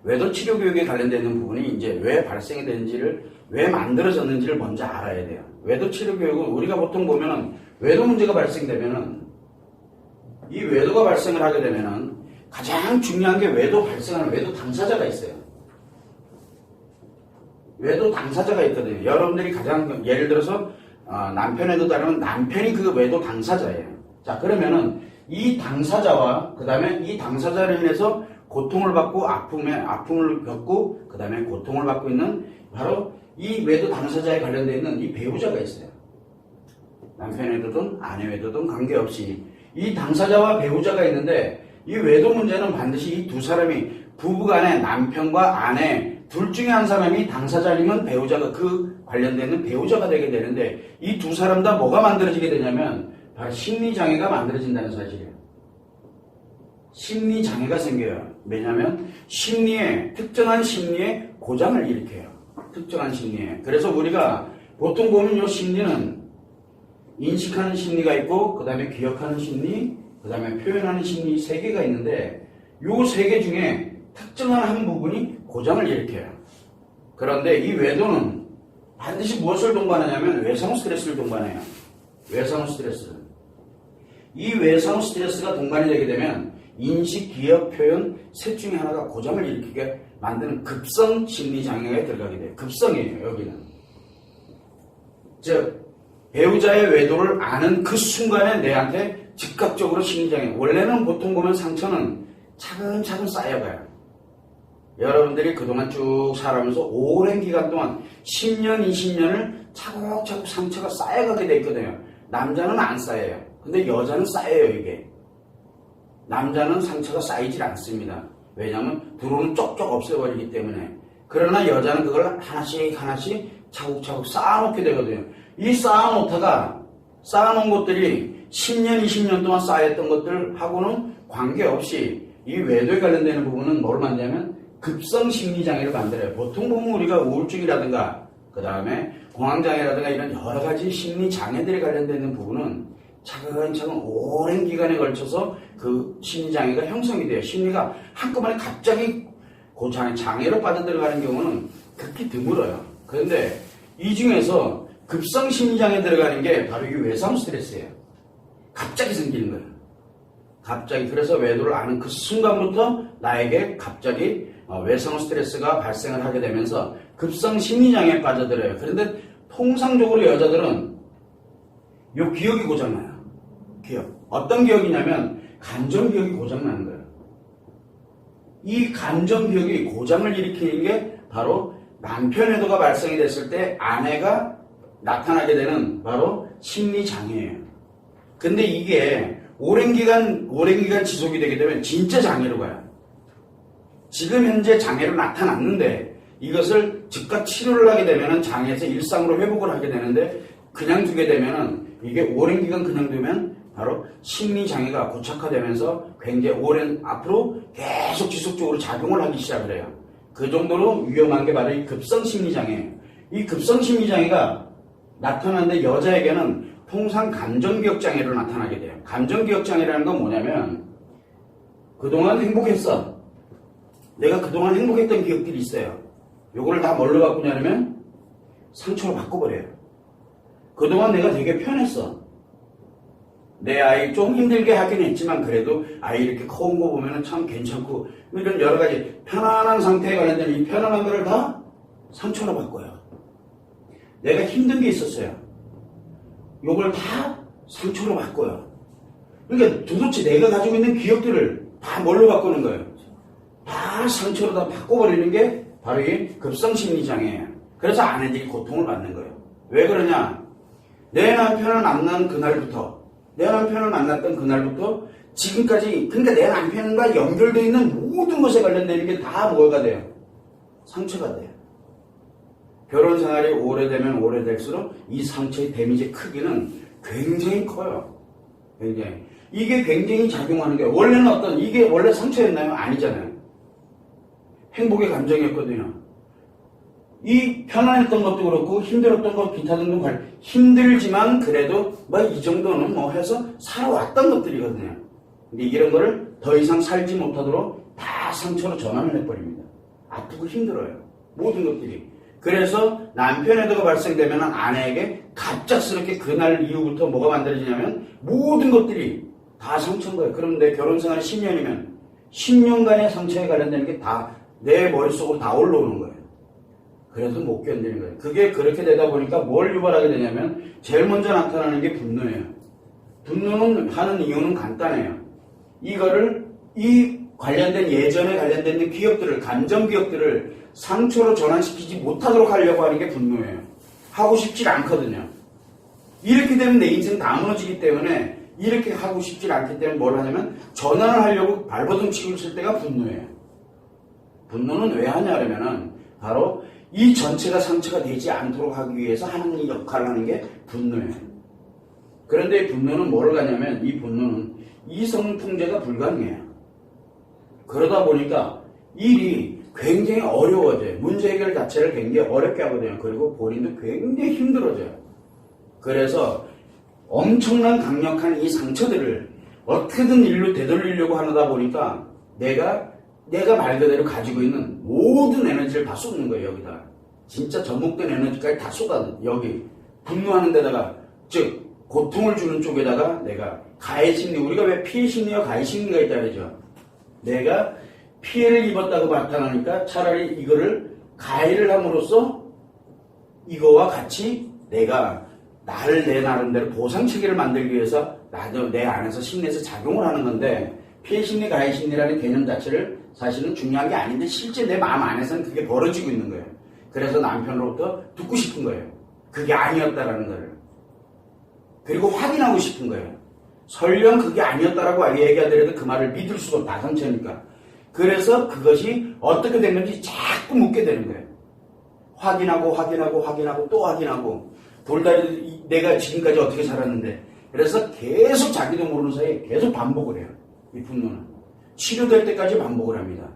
외도 치료 교육에 관련되어 있는 부분이 이제 왜 발생이 되는지를, 왜 만들어졌는지를 먼저 알아야 돼요. 외도 치료 교육은 우리가 보통 보면은 외도 문제가 발생되면은, 이 외도가 발생을 하게 되면은 가장 중요한 게 외도 발생하는 외도 당사자가 있어요. 외도 당사자가 있거든요. 여러분들이 가장, 예를 들어서 남편에도 따르면 남편이 그 외도 당사자예요. 자, 그러면은 이 당사자와 그 다음에 이 당사자로 인해서 고통을 받고 아픔을 겪고 그 다음에 고통을 받고 있는 바로 이 외도 당사자에 관련되어 있는 이 배우자가 있어요. 남편 외도든 아내 외도든 관계없이 이 당사자와 배우자가 있는데, 이 외도 문제는 반드시 이 두 사람이 부부간에 남편과 아내 둘 중에 한 사람이 당사자이면 배우자가, 그 관련되는 배우자가 되게 되는데, 이 두 사람 다 뭐가 만들어지게 되냐면 바로 심리장애가 만들어진다는 사실이에요. 심리장애가 생겨요. 왜냐하면 특정한 심리에 고장을 일으켜요. 특정한 심리에. 그래서 우리가 보통 보면 이 심리는 인식하는 심리가 있고, 그 다음에 기억하는 심리, 그 다음에 표현하는 심리 3개가 있는데, 이 3개 중에 특정한 한 부분이 고장을 일으켜요. 그런데 이 외도는 반드시 무엇을 동반하냐면 외상 스트레스를 동반해요. 외상 스트레스를. 이 외상 스트레스가 동반이 되게 되면 인식, 기억, 표현 셋 중에 하나가 고장을 일으키게 만드는 급성 심리장애에 들어가게 돼요. 급성이에요, 여기는. 즉, 배우자의 외도를 아는 그 순간에 내한테 즉각적으로 심리장애. 원래는 보통 보면 상처는 차근차근 쌓여가요. 여러분들이 그동안 쭉 살아가면서 오랜 기간 동안 10년, 20년을 차곡차곡 상처가 쌓여가게 돼 있거든요. 남자는 안 쌓여요. 근데 여자는 쌓여요, 이게. 남자는 상처가 쌓이질 않습니다. 왜냐하면 들어오는 쪽쪽 없애버리기 때문에. 그러나 여자는 그걸 하나씩 차곡차곡 쌓아놓게 되거든요. 이 쌓아놓은 것들이 10년, 20년 동안 쌓였던 것들하고는 관계없이 이 외도에 관련되는 부분은 뭘 만드냐면 급성 심리장애를 만들어요. 보통 보면 우리가 우울증이라든가 그 다음에 공황장애라든가 이런 여러 가지 심리장애들에 관련되는 부분은 차근차근 오랜 기간에 걸쳐서 그 심리장애가 형성이 돼요. 심리가 한꺼번에 갑자기 그 장애로 빠져들어가는 경우는 극히 드물어요. 그런데 이 중에서 급성 심리장애 들어가는 게 바로 이 외상 스트레스예요. 갑자기 생기는 거예요. 갑자기. 그래서 외도를 아는 그 순간부터 나에게 갑자기 외상 스트레스가 발생을 하게 되면서 급성 심리장애에 빠져들어요. 그런데 통상적으로 여자들은 요 기억이 고장나요. 기억. 어떤 기억이냐면 감정기억이 고장나는 거예요. 이 감정기억이 고장을 일으키는 게 바로 남편 외도가 발생이 됐을 때 아내가 나타나게 되는 바로 심리장애예요. 근데 이게 오랜 기간 지속이 되게 되면 진짜 장애로 가요. 지금 현재 장애로 나타났는데 이것을 즉각 치료를 하게 되면 장애에서 일상으로 회복을 하게 되는데, 그냥 두게 되면 이게 오랜 기간 그냥 두면 바로 심리장애가 고착화되면서 굉장히 오랜 앞으로 계속 지속적으로 작용을 하기 시작을 해요. 그 정도로 위험한 게 바로 이 급성 심리장애예요. 이 급성 심리장애가 나타나는데 여자에게는 통상 감정기억장애로 나타나게 돼요. 감정기억장애라는 건 뭐냐면 그동안 행복했어. 내가 그동안 행복했던 기억들이 있어요. 요거를 다 뭘로 바꾸냐면 상처로 바꿔버려요. 그동안 내가 되게 편했어. 내 아이 좀 힘들게 하긴 했지만 그래도 아이 이렇게 커온 거 보면 참 괜찮고, 이런 여러 가지 편안한 상태에 관련된 이 편안한 거를 다 상처로 바꿔요. 내가 힘든 게 있었어요. 요걸 다 상처로 바꿔요. 그러니까 도대체 내가 가지고 있는 기억들을 다 뭘로 바꾸는 거예요? 다 상처로 다 바꿔버리는 게 바로 이 급성심리장애예요. 그래서 아내들이 고통을 받는 거예요. 왜 그러냐? 내 남편을 만난 그날부터, 내 남편을 만났던 그날부터 지금까지, 그러니까 내 남편과 연결되어 있는 모든 것에 관련되는 게 다 뭐가 돼요? 상처가 돼요. 결혼 생활이 오래되면 오래될수록 이 상처의 데미지 크기는 굉장히 커요. 굉장히. 이게 굉장히 작용하는 게, 원래는 이게 원래 상처였나요? 아니잖아요. 행복의 감정이었거든요. 이 편안했던 것도 그렇고 힘들었던 것 기타 등등 힘들지만 그래도 뭐 이 정도는 뭐 해서 살아왔던 것들이거든요. 근데 이런 거를 더 이상 살지 못하도록 다 상처로 전환을 해버립니다. 아프고 힘들어요. 모든 것들이. 그래서 남편에도가 발생되면 아내에게 갑작스럽게 그날 이후부터 뭐가 만들어지냐면 모든 것들이 다 상처인 거예요. 그럼 내 결혼 생활이 10년이면 10년간의 상처에 관련된 게 다 내 머릿속으로 다 올라오는 거예요. 그래서 못 견디는 거예요. 그게 그렇게 되다 보니까 뭘 유발하게 되냐면 제일 먼저 나타나는 게 분노예요. 분노는 하는 이유는 간단해요. 이거를 이 관련된 예전에 관련된 기억들을 감정 기억들을 상처로 전환시키지 못하도록 하려고 하는 게 분노예요. 하고 싶지 않거든요. 이렇게 되면 내 인생 다 무너지기 때문에 이렇게 하고 싶지 않기 때문에 뭘 하냐면 전환을 하려고 발버둥 치고 있을 때가 분노예요. 분노는 왜 하냐면은 바로 이 전체가 상처가 되지 않도록 하기 위해서 하는 역할을 하는 게 분노예요. 그런데 이 분노는 뭐를 가냐면 이 분노는 이성 통제가 불가능해요. 그러다 보니까 일이 굉장히 어려워져요. 문제 해결 자체를 굉장히 어렵게 하거든요. 그리고 본인도 굉장히 힘들어져요. 그래서 엄청난 강력한 이 상처들을 어떻게든 일로 되돌리려고 하다 보니까 내가 말 그대로 가지고 있는 모든 에너지를 다 쏟는 거예요. 여기다. 진짜 접목된 에너지까지 다 쏟아. 여기 분노하는 데다가 즉 고통을 주는 쪽에다가 내가 가해 심리. 우리가 왜 피해 심리와 가해 심리가 있다 그러죠. 내가 피해를 입었다고 나타나니까 차라리 이거를 가해를 함으로써 이거와 같이 내가 나를 내 나름대로 보상체계를 만들기 위해서 나도 내 안에서 심리에서 작용을 하는 건데 피해 심리, 가해 심리라는 개념 자체를 사실은 중요한 게 아닌데 실제 내 마음 안에서는 그게 벌어지고 있는 거예요. 그래서 남편으로부터 듣고 싶은 거예요. 그게 아니었다라는 거를. 그리고 확인하고 싶은 거예요. 설령 그게 아니었다라고 얘기하더라도 그 말을 믿을 수가 없다. 상처니까. 그래서 그것이 어떻게 된 건지 자꾸 묻게 되는 거예요. 확인하고 또 확인하고 돌다리 내가 지금까지 어떻게 살았는데 그래서 계속 자기도 모르는 사이에 계속 반복을 해요. 이 분노는. 치료될 때까지 반복을 합니다.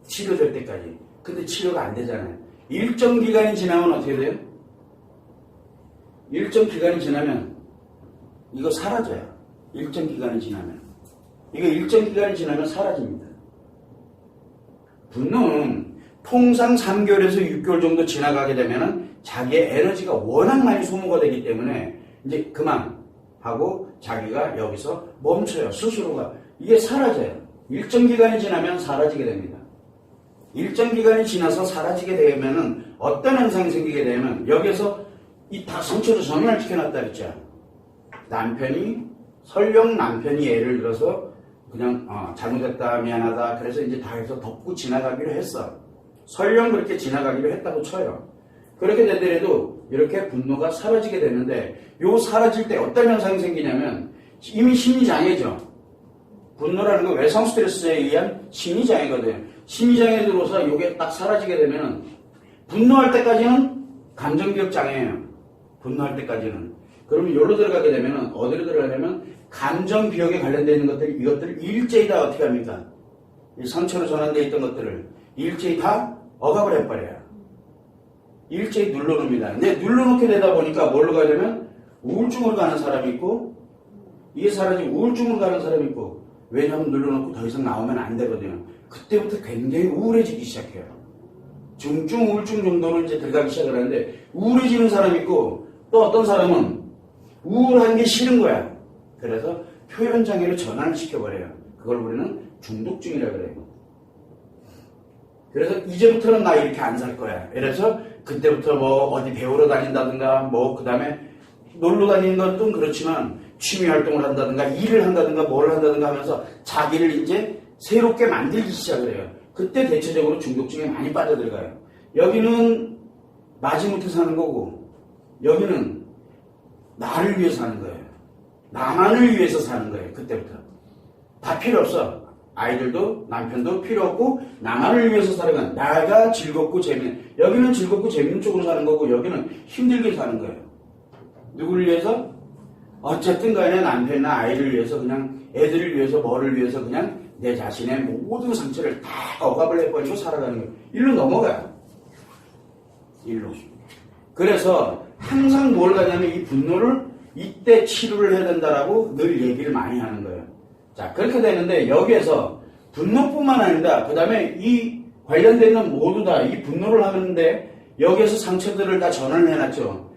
치료될 때까지. 근데 치료가 안 되잖아요. 일정 기간이 지나면 어떻게 돼요? 일정 기간이 지나면 이거 사라져요. 일정 기간이 지나면. 이거 일정 기간이 지나면 사라집니다. 분노는 통상 3개월에서 6개월 정도 지나가게 되면은 자기의 에너지가 워낙 많이 소모가 되기 때문에 이제 그만하고 자기가 여기서 멈춰요. 스스로가. 이게 사라져요. 일정 기간이 지나면 사라지게 됩니다. 일정 기간이 지나서 사라지게 되면은 어떤 현상이 생기게 되면 여기서 이 다 상처로 전환을 시켜놨다 그랬죠. 설령 남편이 예를 들어서 그냥 잘못했다 미안하다 그래서 이제 다 해서 덮고 지나가기로 했어. 설령 그렇게 지나가기로 했다고 쳐요. 그렇게 되더라도 이렇게 분노가 사라지게 되는데 요 사라질 때 어떤 현상이 생기냐면 이미 심리장애죠. 분노라는 건 외상 스트레스에 의한 심리장애거든요. 심리장애 들어서 이게 딱 사라지게 되면 분노할 때까지는 감정기억 장애예요. 분노할 때까지는. 그러면 여기로 들어가게 되면 어디로 들어가냐면 감정기억에 관련되어 있는 것들 이것들을 일제히 다 어떻게 합니까? 이 상처로 전환되어 있던 것들을 일제히 다 억압을 해버려요. 일제히 눌러놓습니다. 근데 눌러놓게 되다 보니까 뭘로 가야 되면 우울증으로 가는 사람이 있고 이게 사라지면 우울증으로 가는 사람이 있고 왜냐하면 눌러놓고 더 이상 나오면 안 되거든요. 그때부터 굉장히 우울해지기 시작해요. 중증 우울증 정도로 이제 들어가기 시작을 하는데 우울해지는 사람이 있고 또 어떤 사람은 우울한 게 싫은 거야. 그래서 표현장애로 전환을 시켜버려요. 그걸 우리는 중독증이라고 그래요. 그래서 이제부터는 나 이렇게 안 살 거야. 그래서 그때부터 뭐 어디 배우러 다닌다든가 뭐 그 다음에 놀러 다니는 것도 그렇지만 취미 활동을 한다든가 일을 한다든가 뭘 한다든가 하면서 자기를 이제 새롭게 만들기 시작을 해요. 그때 대체적으로 중독증에 많이 빠져들어가요. 여기는 마지못해 사는 거고 여기는 나를 위해서 사는 거예요. 나만을 위해서 사는 거예요. 그때부터. 다 필요 없어. 아이들도 남편도 필요 없고 나만을 위해서 살아가는 나가 즐겁고 재밌는 여기는 즐겁고 재밌는 쪽으로 사는 거고 여기는 힘들게 사는 거예요. 누구를 위해서? 어쨌든 간에 남편이나 아이를 위해서 그냥 애들을 위해서 뭐를 위해서 그냥 내 자신의 모든 상처를 다 억압을 해버리고 살아가는 거예요. 일로 넘어가요. 일로. 그래서 항상 뭘 가냐면 이 분노를 이때 치료를 해야 된다라고 늘 얘기를 많이 하는 거예요. 자, 그렇게 되는데 여기에서 분노뿐만 아니라 그 다음에 이 관련되는 모두 다 이 분노를 하는데 여기에서 상처들을 다 전환을 해놨죠.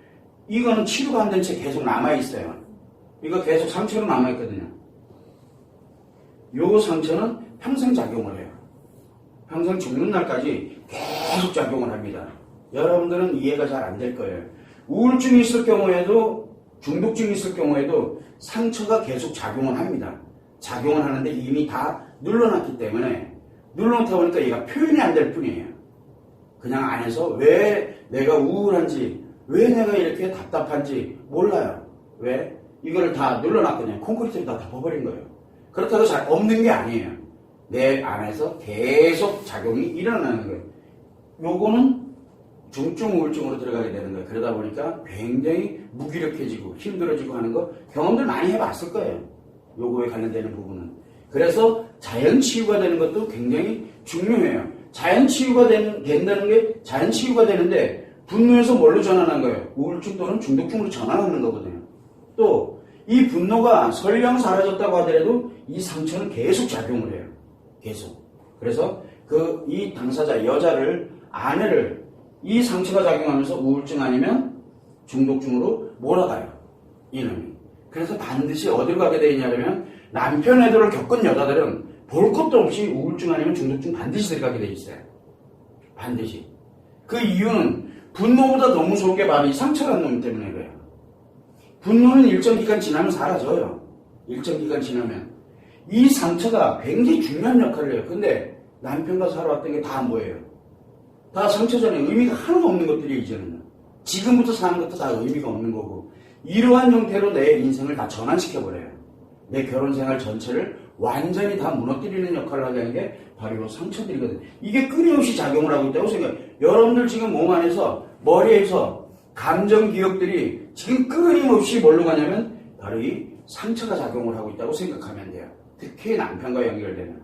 이거는 치료가 안 된 채 계속 남아있어요. 이거 계속 상처로 남아있거든요. 요 상처는 평생 작용을 해요. 평생 죽는 날까지 계속 작용을 합니다. 여러분들은 이해가 잘 안 될 거예요. 우울증이 있을 경우에도 중독증이 있을 경우에도 상처가 계속 작용을 합니다. 작용을 하는데 이미 다 눌러놨기 때문에 눌러놓다 보니까 얘가 표현이 안 될 뿐이에요. 그냥 안에서 왜 내가 우울한지 왜 내가 이렇게 답답한지 몰라요. 왜? 이거를 다 눌러놨거든요. 콘크리트를 다 덮어버린 거예요. 그렇다고 잘 없는 게 아니에요. 내 안에서 계속 작용이 일어나는 거예요. 요거는 중증 우울증으로 들어가게 되는 거예요. 그러다 보니까 굉장히 무기력해지고 힘들어지고 하는 거 경험들 많이 해봤을 거예요. 요거에 관련되는 부분은. 그래서 자연 치유가 되는 것도 굉장히 중요해요. 자연 치유가 된다는 게 자연 치유가 되는데 분노에서 뭘로 전환한 거예요? 우울증 또는 중독증으로 전환하는 거거든요. 또 이 분노가 설령 사라졌다고 하더라도 이 상처는 계속 작용을 해요. 계속. 그래서 이 당사자 여자를 아내를 이 상처가 작용하면서 우울증 아니면 중독증으로 몰아가요. 이놈이. 그래서 반드시 어디로 가게 되어 있냐면 남편 애들을 겪은 여자들은 볼 것도 없이 우울증 아니면 중독증 반드시 들어가게 돼 있어요. 반드시. 그 이유는 분노보다 너무 좋은 게 바로 이 상처라는 놈 때문에 그래요. 분노는 일정 기간 지나면 사라져요. 일정 기간 지나면. 이 상처가 굉장히 중요한 역할을 해요. 근데 남편과 살아왔던 게 다 뭐예요? 다 상처 전에 의미가 하나도 없는 것들이 이제는. 지금부터 사는 것도 다 의미가 없는 거고 이러한 형태로 내 인생을 다 전환시켜버려요. 내 결혼 생활 전체를 완전히 다 무너뜨리는 역할을 하게 하는 게 바로 이 상처들이거든요. 이게 끊임없이 작용을 하고 있다고 생각해요. 여러분들 지금 몸 안에서 머리에서 감정 기억들이 지금 끊임없이 뭘로 가냐면 바로 이 상처가 작용을 하고 있다고 생각하면 돼요. 특히 남편과 연결되는.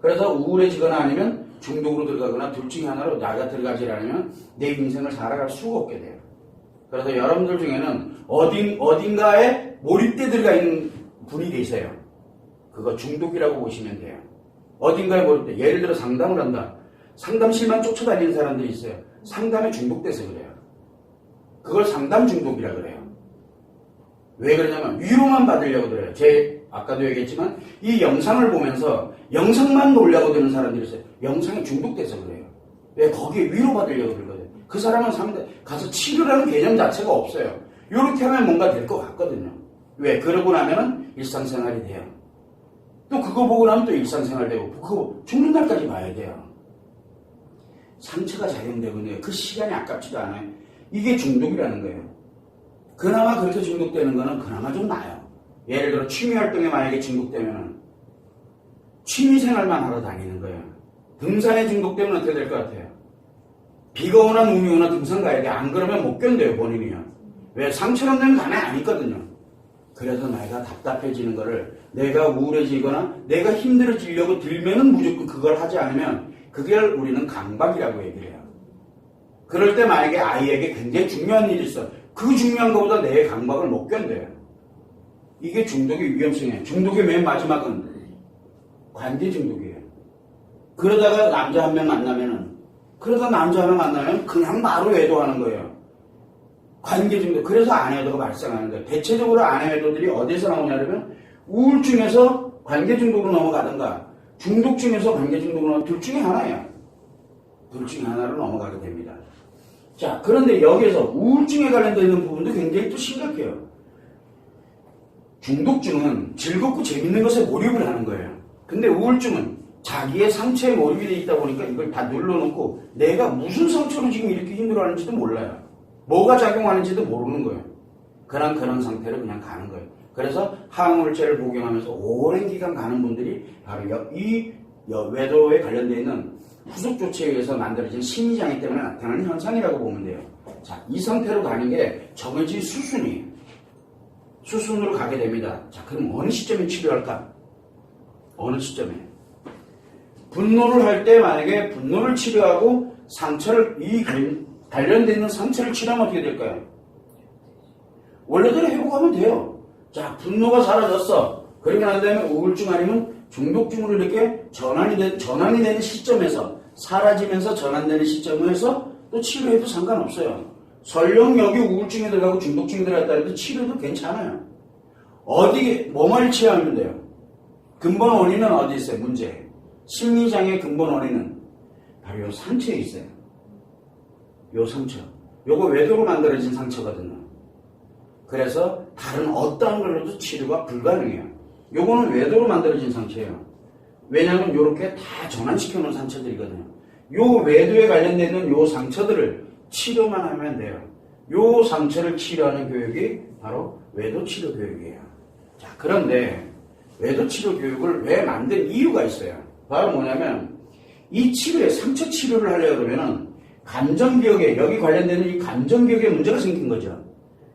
그래서 우울해지거나 아니면 중독으로 들어가거나 둘 중에 하나로 나가 들어가지 않으면 내 인생을 살아갈 수가 없게 돼요. 그래서 여러분들 중에는 어딘가에 몰입돼 들어가 있는 분이 계세요. 그거 중독이라고 보시면 돼요. 어딘가에 몰입돼. 예를 들어 상담을 한다. 상담실만 쫓아다니는 사람들이 있어요. 상담에 중독돼서 그래요. 그걸 상담 중독이라 그래요. 왜 그러냐면 위로만 받으려고 그래요. 아까도 얘기했지만 이 영상을 보면서 영상만 놀려고 드는 사람들이 있어요. 영상에 중독돼서 그래요. 왜? 거기에 위로받으려고 그러거든요. 그 사람은 가서 치료라는 개념 자체가 없어요. 이렇게 하면 뭔가 될 것 같거든요. 왜? 그러고 나면 일상생활이 돼요. 또 그거 보고 나면 또 일상생활 되고 그거 죽는 날까지 봐야 돼요. 상처가 작용되거든요. 그 시간이 아깝지도 않아요. 이게 중독이라는 거예요. 그나마 그렇게 중독되는 거는 그나마 좀 나아요. 예를 들어 취미활동에 만약에 중독되면 취미생활만 하러 다니는 거예요. 등산에 중독되면 어떻게 될 것 같아요? 비가 오나 눈이 오나 등산 가야 돼. 안 그러면 못 견뎌요, 본인이요. 왜? 상처럼 되는 가만히 안 있거든요. 그래서 내가 답답해지는 거를 내가 우울해지거나 내가 힘들어지려고 들면은 무조건 그걸 하지 않으면 그걸 우리는 강박이라고 얘기를 해요. 그럴 때 만약에 아이에게 굉장히 중요한 일이 있어. 그 중요한 것보다 내 강박을 못 견뎌요. 이게 중독의 위험성이에요. 중독의 맨 마지막은 관계 중독이에요. 그러다가 남자 한 명 만나면 그냥 바로 외도하는 거예요. 관계 중독. 그래서 아내외도가 발생하는 거예요. 대체적으로 아내외도들이 어디서 나오냐면 우울증에서 관계 중독으로 넘어가든가 중독증에서 관계 중독으로 넘어가든가 둘 중에 하나예요. 둘 중에 하나로 넘어가게 됩니다. 자, 그런데 여기에서 우울증에 관련되어 있는 부분도 굉장히 또 심각해요. 중독증은 즐겁고 재밌는 것에 몰입을 하는 거예요. 근데 우울증은 자기의 상처에 몰입이 되어 있다 보니까 이걸 다 눌러놓고 내가 무슨 상처로 지금 이렇게 힘들어하는지도 몰라요. 뭐가 작용하는지도 모르는 거예요. 그런 상태로 그냥 가는 거예요. 그래서 항우울제를 복용하면서 오랜 기간 가는 분들이 바로 이 외도에 관련되어 있는 후속 조치에 의해서 만들어진 심리장애 때문에 나타나는 현상이라고 보면 돼요. 자, 이 상태로 가는 게 정해진 수순이에요. 수순으로 가게 됩니다. 자, 그럼 어느 시점에 치료할까? 어느 시점에? 분노를 할 때 만약에 분노를 치료하고 관련되어 있는 상처를 치료하면 어떻게 될까요? 원래대로 회복하면 돼요. 자, 분노가 사라졌어. 그러고 난 다음에 우울증 아니면 중독증으로 이렇게 전환이 되는 시점에서 사라지면서 전환되는 시점에서 또 치료해도 상관없어요. 설령 여기 우울증이 들어가고 중독증이 들어갔다 해도 치료도 괜찮아요. 뭐만 치료하면 돼요. 근본 원인은 어디 있어요? 문제. 심리장애의 근본 원인은 바로 요 상처에 있어요. 요 상처. 요거 외도로 만들어진 상처거든요. 그래서 다른 어떠한 걸로도 치료가 불가능해요. 요거는 외도로 만들어진 상처예요. 왜냐하면 요렇게 다 전환시켜 놓은 상처들이거든요. 요 외도에 관련되는 요 상처들을 치료만 하면 돼요. 요 상처를 치료하는 교육이 바로 외도치료 교육이에요. 자, 그런데 외도치료 교육을 왜 만든 이유가 있어요. 바로 뭐냐면 이 치료에 상처 치료를 하려고 그러면은 감정기억에 여기 관련되는 이 감정기억에 문제가 생긴 거죠.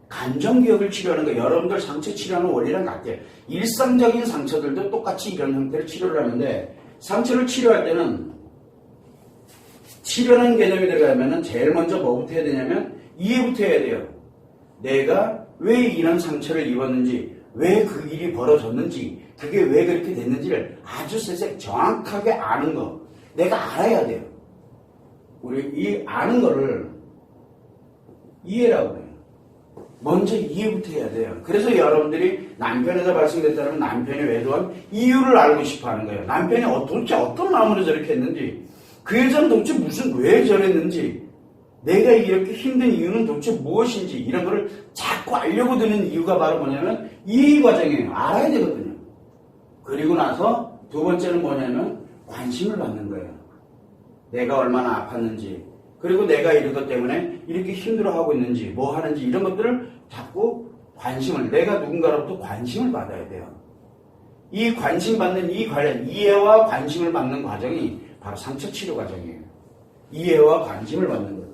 감정기억을 치료하는 거 여러분들 상처 치료하는 원리랑 같아요. 일상적인 상처들도 똑같이 이런 형태로 치료를 하는데 상처를 치료할 때는 치료라는 개념이 들어가면은 제일 먼저 뭐부터 해야 되냐면 이해부터 해야 돼요. 내가 왜 이런 상처를 입었는지 왜 그 일이 벌어졌는지 그게 왜 그렇게 됐는지를 아주 세세하게 정확하게 아는 거 내가 알아야 돼요. 우리 이 아는 거를 이해라고 해요. 먼저 이해부터 해야 돼요. 그래서 여러분들이 남편에서 발생됐다면 남편이 외도한 이유를 알고 싶어 하는 거예요. 남편이 도대체 어떤 마음으로 저렇게 했는지 그 여자는 도대체 왜 저랬는지 내가 이렇게 힘든 이유는 도대체 무엇인지 이런 거를 자꾸 알려고 드는 이유가 바로 뭐냐면 이해 과정이에요. 알아야 되거든요. 그리고 나서 두 번째는 뭐냐면 관심을 받는 거예요. 내가 얼마나 아팠는지 그리고 내가 이것 때문에 이렇게 힘들어하고 있는지 뭐 하는지 이런 것들을 자꾸 내가 누군가로부터 관심을 받아야 돼요. 이 관심 받는 이 관련 이해와 관심을 받는 과정이 바로 상처 치료 과정이에요. 이해와 관심을 받는 거예요.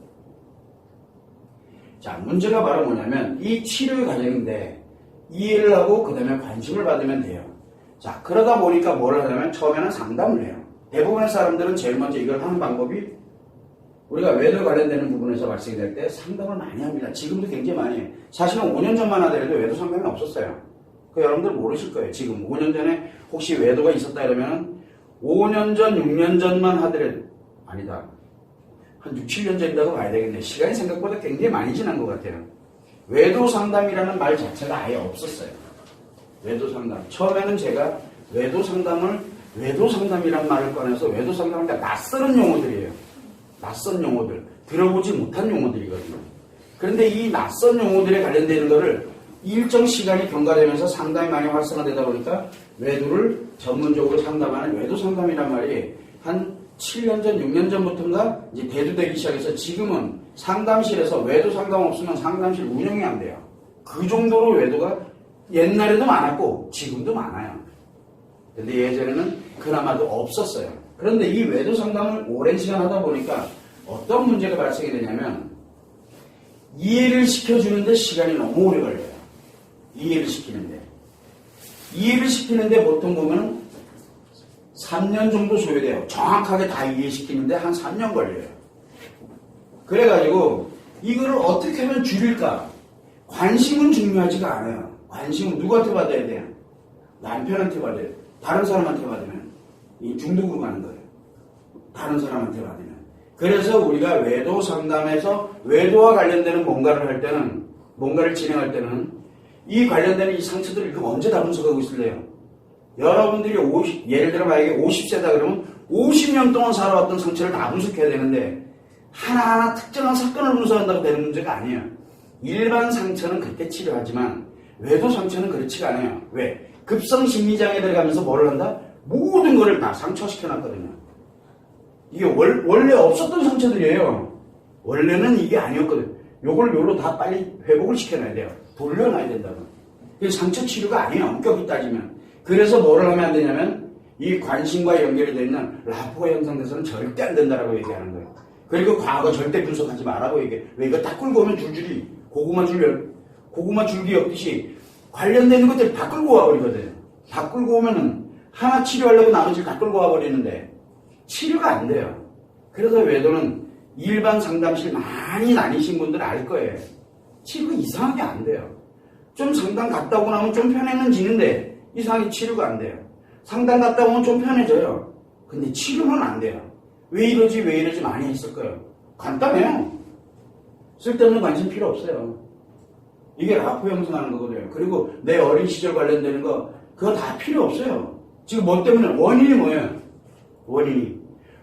자, 문제가 바로 뭐냐면 이 치료의 과정인데 이해를 하고 그 다음에 관심을 받으면 돼요. 자, 그러다 보니까 뭘 하냐면 처음에는 상담을 해요. 대부분의 사람들은 제일 먼저 이걸 하는 방법이 우리가 외도 관련되는 부분에서 발생될 때 상담을 많이 합니다. 지금도 굉장히 많이 해요. 사실은 5년 전만 하더라도 외도 상담이 없었어요. 여러분들 모르실 거예요. 지금 5년 전에 혹시 외도가 있었다 이러면 5년 전, 6년 전만 하더라도 아니다. 한 6, 7년 전이라고 봐야 되겠네. 시간이 생각보다 굉장히 많이 지난 것 같아요. 외도 상담이라는 말 자체가 아예 없었어요. 외도 상담. 처음에는 제가 외도 상담이란 말을 꺼내서 외도 상담은 낯설은 용어들이에요. 낯선 용어들. 들어보지 못한 용어들이거든요. 그런데 이 낯선 용어들에 관련되는 거를 일정 시간이 경과되면서 상담이 많이 활성화되다 보니까 외도를 전문적으로 상담하는 외도 상담이란 말이 한 7년 전, 6년 전부터인가 이제 대두되기 시작해서 지금은 상담실에서 외도 상담 없으면 상담실 운영이 안 돼요. 그 정도로 외도가 옛날에도 많았고 지금도 많아요. 근데 예전에는 그나마도 없었어요. 그런데 이 외도 상담을 오랜 시간 하다 보니까 어떤 문제가 발생이 되냐면 이해를 시켜주는데 시간이 너무 오래 걸려요. 이해를 시키는데 보통 보면 3년 정도 소요돼요. 정확하게 다 이해시키는데 한 3년 걸려요. 그래가지고 이거를 어떻게 하면 줄일까? 관심은 중요하지가 않아요. 관심은 누구한테 받아야 돼요? 남편한테 받아야 돼요. 다른 사람한테 받으면 이 중독으로 가는 거예요. 다른 사람한테 받으면. 그래서 우리가 외도 상담에서 외도와 관련되는 뭔가를 진행할 때는 이 관련되는 이 상처들을 이거 언제 다 분석하고 있을래요? 여러분들이 예를 들어 만약에 50세다 그러면 50년 동안 살아왔던 상처를 다 분석해야 되는데 하나하나 특정한 사건을 분석한다고 되는 문제가 아니에요. 일반 상처는 그렇게 치료하지만 외도 상처는 그렇지가 않아요. 왜? 급성 심리장애 들어가면서 뭐를 한다? 모든 거를 다 상처시켜놨거든요. 이게 원래 없었던 상처들이에요. 원래는 이게 아니었거든요. 요걸로 다 빨리 회복을 시켜놔야 돼요. 돌려놔야 된다고. 이게 상처 치료가 아니에요. 엄격히 따지면. 그래서 뭐를 하면 안 되냐면 이 관심과 연결이 되어 있는 라포가 형성돼서는 절대 안 된다라고 얘기하는 거예요. 그리고 과거 절대 분석하지 말라고 얘기해. 왜 이거 다 끌고 오면 줄줄이 고구마 줄기 엮듯이 관련되는 것들 다 끌고 와버리거든요. 다 끌고 오면은 하나 치료하려고 나머지를 다 끌고 와버리는데 치료가 안 돼요. 그래서 외도는 일반 상담실 많이 다니신 분들 알 거예요. 치료가 이상하게 안 돼요. 좀 상담 갔다 오고 나면 좀 편해지는데 이상하게 치료가 안 돼요. 상담 갔다 오면 좀 편해져요. 근데 치료는 안 돼요. 왜 이러지 왜 이러지 많이 했을 거예요. 간단해요. 쓸데없는 관심 필요 없어요. 이게 라포 형성하는 거거든요. 그리고 내 어린 시절 관련되는 거 그거 다 필요 없어요. 지금 뭐 때문에 원인이 뭐예요? 원인이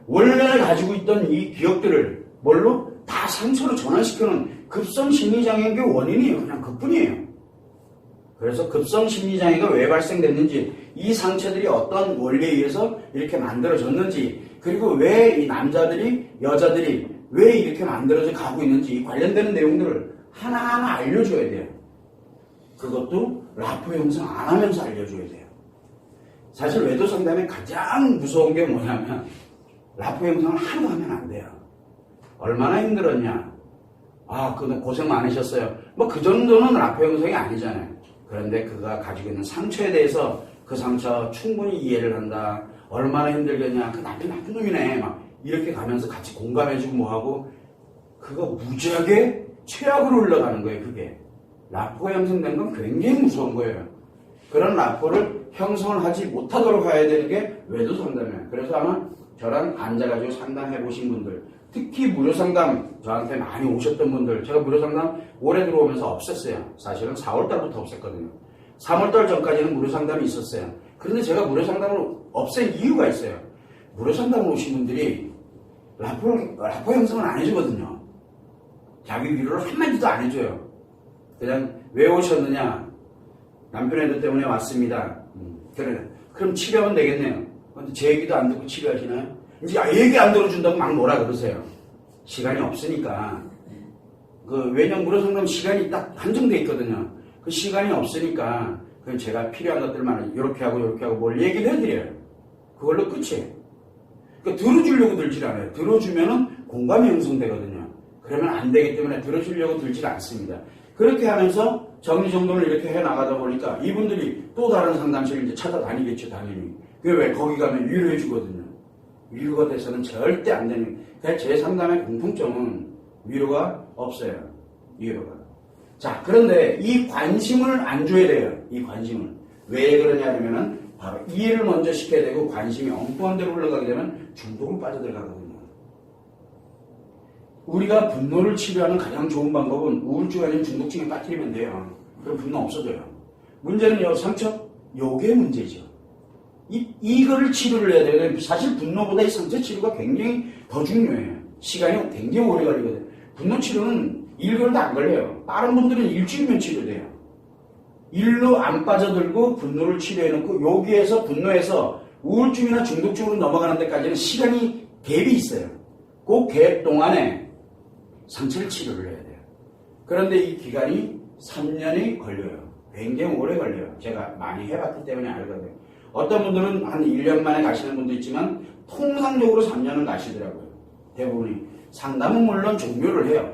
원래 가지고 있던 이 기억들을 뭘로? 다 상처로 전환시키는 급성 심리장애의 원인이에요. 그냥 그뿐이에요. 그래서 급성 심리장애가 왜 발생됐는지, 이 상처들이 어떤 원리에 의해서 이렇게 만들어졌는지, 그리고 왜 이 남자들이, 여자들이 왜 이렇게 만들어져 가고 있는지 관련되는 내용들을 하나하나 알려줘야 돼요. 그것도 라포 형성 안 하면서 알려줘야 돼요. 사실 외도 상담의 가장 무서운 게 뭐냐면 라포 형성을 하나도 하면 안 돼요. 얼마나 힘들었냐. 아, 그거 고생 많으셨어요. 뭐 그 정도는 라포 형성이 아니잖아요. 그런데 그가 가지고 있는 상처에 대해서 그 상처 충분히 이해를 한다. 얼마나 힘들겠냐. 그 나쁜 놈이네. 막 이렇게 가면서 같이 공감해주고 뭐하고, 그거 무지하게 최악으로 올라가는 거예요. 그게 라포가 형성된 건 굉장히 무서운 거예요. 그런 라포를 형성을 하지 못하도록 해야 되는 게 외도 상담이에요. 그래서 아마 저랑 앉아가지고 상담해 보신 분들, 특히 무료 상담 저한테 많이 오셨던 분들, 제가 무료 상담 올해 들어오면서 없앴어요. 사실은 4월달부터 없앴거든요. 3월달 전까지는 무료 상담이 있었어요. 그런데 제가 무료 상담을 없앤 이유가 있어요. 무료 상담을 오신 분들이 라포 형성을 안 해주거든요. 자기 위로를 한마디도 안 해줘요. 그냥 왜 오셨느냐? 남편 애들 때문에 왔습니다. 그래. 그럼 치료하면 되겠네요. 근데 제 얘기도 안 듣고 치료하시나요? 이제 얘기 안 들어준다고 막 뭐라 그러세요. 시간이 없으니까. 왜냐면 무료 상담 시간이 딱 한정돼 있거든요. 그 시간이 없으니까 그럼 제가 필요한 것들만 이렇게 하고 뭘 얘기를 해드려요. 그걸로 끝이에요. 그러니까 들어주려고 들질 않아요. 들어주면은 공감이 형성되거든요. 그러면 안 되기 때문에 들어주려고 들질 않습니다. 그렇게 하면서 정리정돈을 이렇게 해나가다 보니까 이분들이 또 다른 상담실을 이제 찾아다니겠죠, 당연히. 왜 거기 가면 위로해주거든요. 위로가 돼서는 절대 안 되는. 그래서 제 상담의 공통점은 위로가 없어요. 위로가. 자, 그런데 이 관심을 안 줘야 돼요. 이 관심을. 왜 그러냐면은 바로 이해를 먼저 시켜야 되고, 관심이 엉뚱한 데로 흘러가게 되면 중독을 빠져들어가거든요. 우리가 분노를 치료하는 가장 좋은 방법은 우울증 아니면 중독증에 빠뜨리면 돼요. 그럼 분노 없어져요. 문제는 상처? 요게 문제죠. 이거를 치료를 해야 돼요. 사실 분노보다 이 상처 치료가 굉장히 더 중요해요. 시간이 굉장히 오래 걸리거든요. 분노 치료는 1개월도 안 걸려요. 다른 분들은 일주일이면 치료돼요. 일로 안 빠져들고 분노를 치료해놓고 여기에서 분노에서 우울증이나 중독증으로 넘어가는 데까지는 시간이 갭이 있어요. 그 갭 동안에 상처를 치료를 해야 돼요. 그런데 이 기간이 3년이 걸려요. 굉장히 오래 걸려요. 제가 많이 해봤기 때문에 알거든요. 어떤 분들은 한 1년 만에 가시는 분도 있지만 통상적으로 3년은 가시더라고요. 대부분이. 상담은 물론 종료를 해요.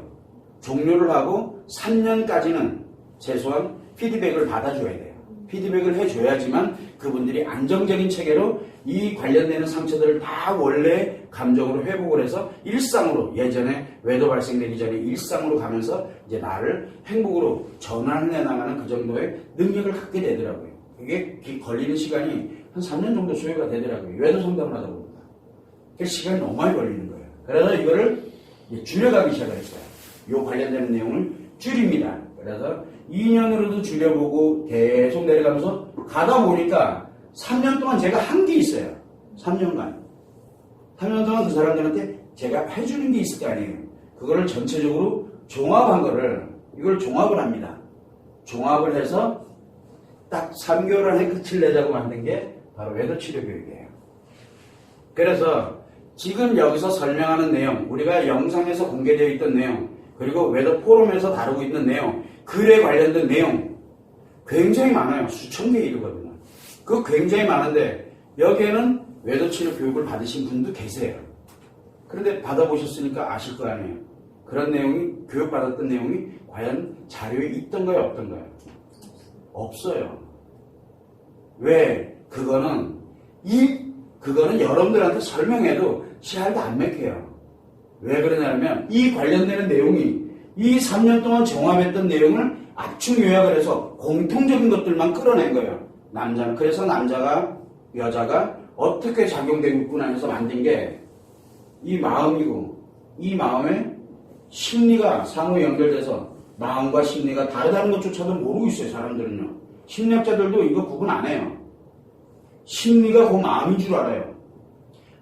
종료를 하고 3년까지는 최소한 피드백을 받아줘야 돼요. 피드백을 해줘야지만 그분들이 안정적인 체계로 이 관련되는 상처들을 다 원래 감정으로 회복을 해서 일상으로, 예전에 외도 발생되기 전에 일상으로 가면서 이제 나를 행복으로 전환해 나가는 그 정도의 능력을 갖게 되더라고요. 그게 걸리는 시간이 한 3년 정도 소요가 되더라고요. 외도 상담을 하다 보니까. 그 시간이 너무 많이 걸리는 거예요. 그래서 이거를 줄여가기 시작을 했어요. 이 관련되는 내용을 줄입니다. 그래서 2년으로도 줄여보고 계속 내려가면서 가다 보니까 3년 동안 제가 한 게 있어요. 3년간. 3년 동안 그 사람들한테 제가 해주는 게 있을 거 아니에요. 그거를 전체적으로 종합한 거를, 이걸 종합을 합니다. 종합을 해서 딱 3개월 안에 끝을 내자고 만든 게 바로 외도치료 교육이에요. 그래서 지금 여기서 설명하는 내용, 우리가 영상에서 공개되어 있던 내용, 그리고 외도 포럼에서 다루고 있는 내용, 글에 관련된 내용 굉장히 많아요. 수천 개 이르거든요. 그거 굉장히 많은데 여기에는 외도치료 교육을 받으신 분도 계세요. 그런데 받아보셨으니까 아실 거 아니에요. 그런 내용이, 교육받았던 내용이 과연 자료에 있던가요, 없던가요? 없어요. 왜? 그거는 여러분들한테 설명해도 씨알도 안 맥혀요. 왜 그러냐면 이 관련되는 내용이 이 3년 동안 종합했던 내용을 압축 요약을 해서 공통적인 것들만 끌어낸 거예요. 그래서 남자가, 여자가 어떻게 작용되고 있구나 해서 만든 게 이 마음이고 이 마음에 심리가 상호 연결돼서 마음과 심리가 다르다는 것조차도 모르고 있어요. 사람들은요. 심리학자들도 이거 구분 안 해요. 심리가 그 마음인 줄 알아요.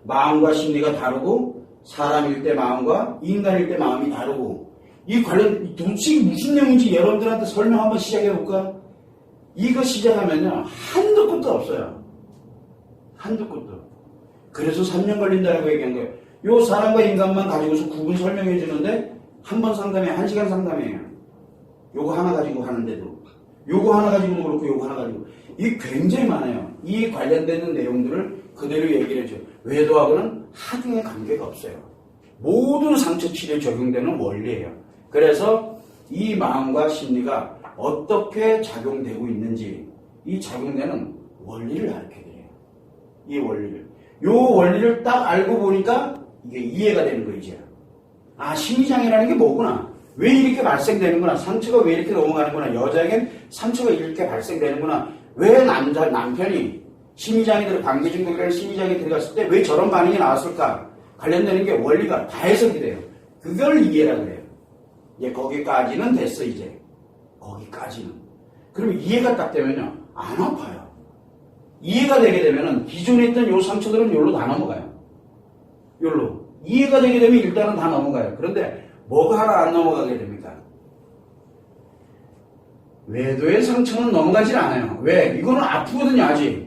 마음과 심리가 다르고 사람일 때 마음과 인간일 때 마음이 다르고 이 관련 도대체 무슨 내용인지 여러분들한테 설명 한번 시작해볼까? 이거 시작하면요 한도 끝도 없어요. 한도 끝도. 그래서 3년 걸린다고 얘기한 거예요. 요 사람과 인간만 가지고서 구분 설명해 주는데 한 번 상담에 1시간 상담이에요. 요거 하나 가지고 하는데도 요거 하나 가지고도 그렇고 요거 하나 가지고 이 굉장히 많아요. 이 관련되는 내용들을 그대로 얘기를 해줘요. 외도하고는 하등의 관계가 없어요. 모든 상처 치료에 적용되는 원리예요. 그래서 이 마음과 심리가 어떻게 작용되고 있는지 이 작용되는 원리를 가르쳐드려요. 이 원리를. 요 원리를 딱 알고 보니까 이게 이해가 되는 거예요. 이제. 아, 심리장애라는 게 뭐구나. 왜 이렇게 발생되는구나. 상처가 왜 이렇게 넘어가는구나. 여자에겐 상처가 이렇게 발생되는구나. 왜 남편이 심리장애들 관계중독이라는 심리장애 들어갔을 때 왜 저런 반응이 나왔을까? 관련되는 게 원리가 다 해석이 돼요. 그걸 이해라 그래요. 이제 거기까지는 됐어 이제. 거기까지는. 그러면 이해가 딱 되면요. 안 아파요. 이해가 되게 되면은 기존에 있던 요 상처들은 요로 다 넘어가요. 요로. 이해가 되게 되면 일단은 다 넘어가요. 그런데 뭐가 하나 안 넘어가게 됩니까? 외도의 상처는 넘어가질 않아요. 왜? 이거는 아프거든요, 아직.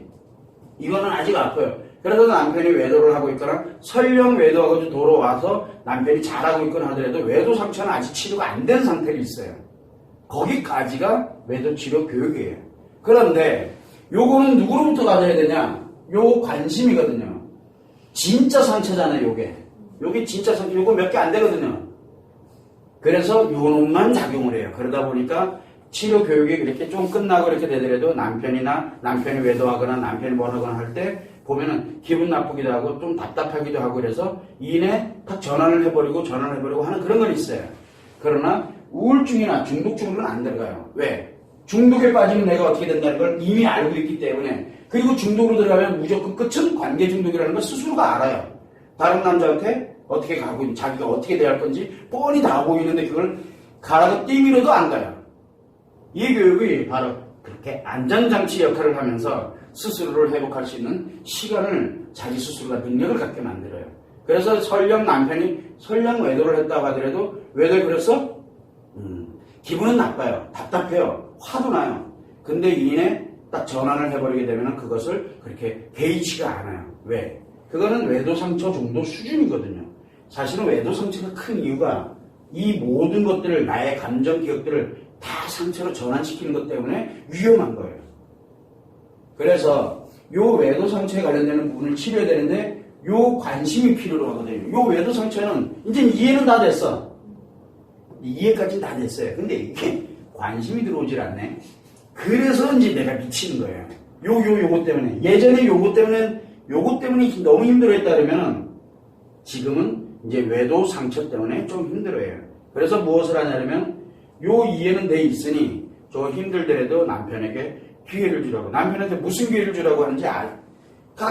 이거는 아직 아파요. 그래서 남편이 외도를 하고 있거나 설령 외도하고 돌아와서 남편이 잘하고 있거나 하더라도 외도 상처는 아직 치료가 안 된 상태로 있어요. 거기까지가 외도 치료 교육이에요. 그런데 요거는 누구로부터 가져야 되냐? 요 관심이거든요. 진짜 상처잖아요, 요게 진짜 상처, 요거 몇 개 안 되거든요. 그래서 요 놈만 작용을 해요. 그러다 보니까 치료 교육이 그렇게 좀 끝나고 이렇게 되더라도 남편이 외도하거나 남편이 뭘 하거나 할 때 보면은 기분 나쁘기도 하고 좀 답답하기도 하고 그래서 이내 딱 전환을 해버리고 하는 그런 건 있어요. 그러나 우울증이나 중독증은 안 들어가요. 왜? 중독에 빠지면 내가 어떻게 된다는 걸 이미 알고 있기 때문에 그리고 중독으로 들어가면 무조건 끝은 관계 중독이라는 걸 스스로가 알아요. 다른 남자한테 어떻게 가고 있는지 자기가 어떻게 대할 건지 뻔히 다 보이는데 그걸 가라고 띠미로도 안 가요. 이 교육이 바로 그렇게 안전장치 역할을 하면서 스스로를 회복할 수 있는 시간을 자기 스스로가 능력을 갖게 만들어요. 그래서 설령 남편이 외도를 했다고 하더라도 외도를 그랬어? 기분은 나빠요. 답답해요. 화도 나요. 근데 이내 딱 전환을 해버리게 되면 그것을 그렇게 개의치가 않아요. 왜? 그거는 외도 상처 정도 수준이거든요. 사실은 외도 상처가 큰 이유가 이 모든 것들을 나의 감정 기억들을 다 상처로 전환시키는 것 때문에 위험한 거예요. 그래서 요 외도 상처에 관련되는 부분을 치료해야 되는데 요 관심이 필요로 하거든요. 요 외도 상처는 이제 이해는 다 됐어. 이해까지는 다 됐어요. 근데 이게 관심이 들어오질 않네. 그래서 이제 내가 미치는 거예요. 요거 때문에. 예전에 요거 때문에 너무 힘들어했다 그러면 지금은 이제 외도 상처 때문에 좀 힘들어해요. 그래서 무엇을 하냐면 요 이해는 돼 있으니 저 힘들더라도 남편에게 기회를 주라고. 남편한테 무슨 기회를 주라고 하는지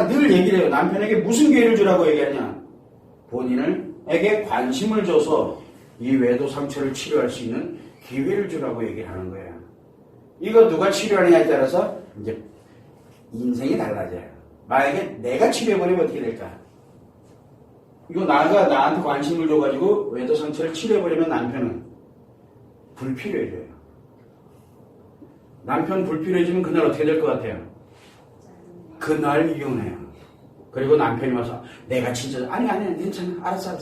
늘 얘기를 해요. 남편에게 무슨 기회를 주라고 얘기하냐. 본인에게 관심을 줘서 이 외도 상처를 치료할 수 있는 기회를 주라고 얘기를 하는 거예요. 이거 누가 치료하느냐에 따라서 이제 인생이 달라져요. 만약에 내가 치료해버리면 어떻게 될까? 이거 나한테 관심을 줘가지고 외도 상처를 치료해버리면 남편은 불필요해져요. 남편 불필요해지면 그날 어떻게 될 것 같아요? 그날 이혼해요. 그리고 남편이 와서 내가 진짜 아니 괜찮아 알았어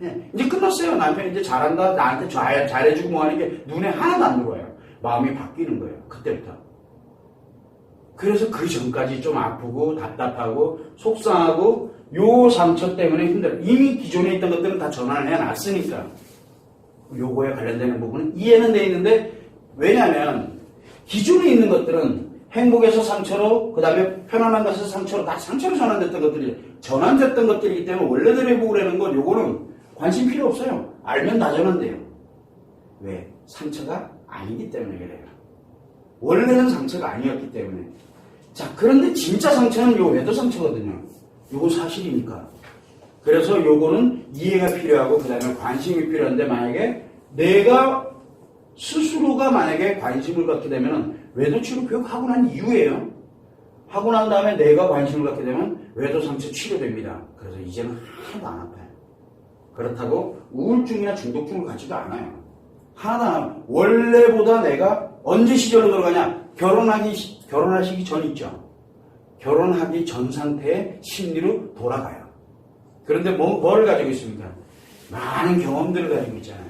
네. 이제 끝났어요. 남편이 이제 잘한다 나한테 잘해주고 뭐 하는 게 눈에 하나도 안 들어와요. 마음이 바뀌는 거예요. 그때부터. 그래서 그 전까지 좀 아프고 답답하고 속상하고 요 상처 때문에 힘들어요. 이미 기존에 있던 것들은 다 전환을 해놨으니까 요거에 관련되는 부분은 이해는 돼 있는데 왜냐하면 기존에 있는 것들은 행복에서 상처로 그 다음에 편안한 것에서 상처로 다 상처로 전환됐던 것들이기 때문에 원래대로 회복을 하는 건 요거는 관심 필요 없어요. 알면 다 전환돼요. 왜? 상처가 아니기 때문에 그래요. 원래는 상처가 아니었기 때문에. 자, 그런데 진짜 상처는 요 외도 상처거든요. 요거 사실이니까. 그래서 요거는 이해가 필요하고 그 다음에 관심이 필요한데 만약에 내가 스스로가 만약에 관심을 갖게 되면 외도치료 교육하고 난 이후에요. 하고 난 다음에 내가 관심을 갖게 되면 외도상처 치료됩니다. 그래서 이제는 하나도 안 아파요. 그렇다고 우울증이나 중독증을 갖지도 않아요. 하나도 안 아파요. 원래보다 내가 언제 시절로 들어가냐? 결혼하시기 전 있죠. 결혼하기 전 상태의 심리로 돌아가요. 그런데 뭘 가지고 있습니까? 많은 경험들을 가지고 있잖아요.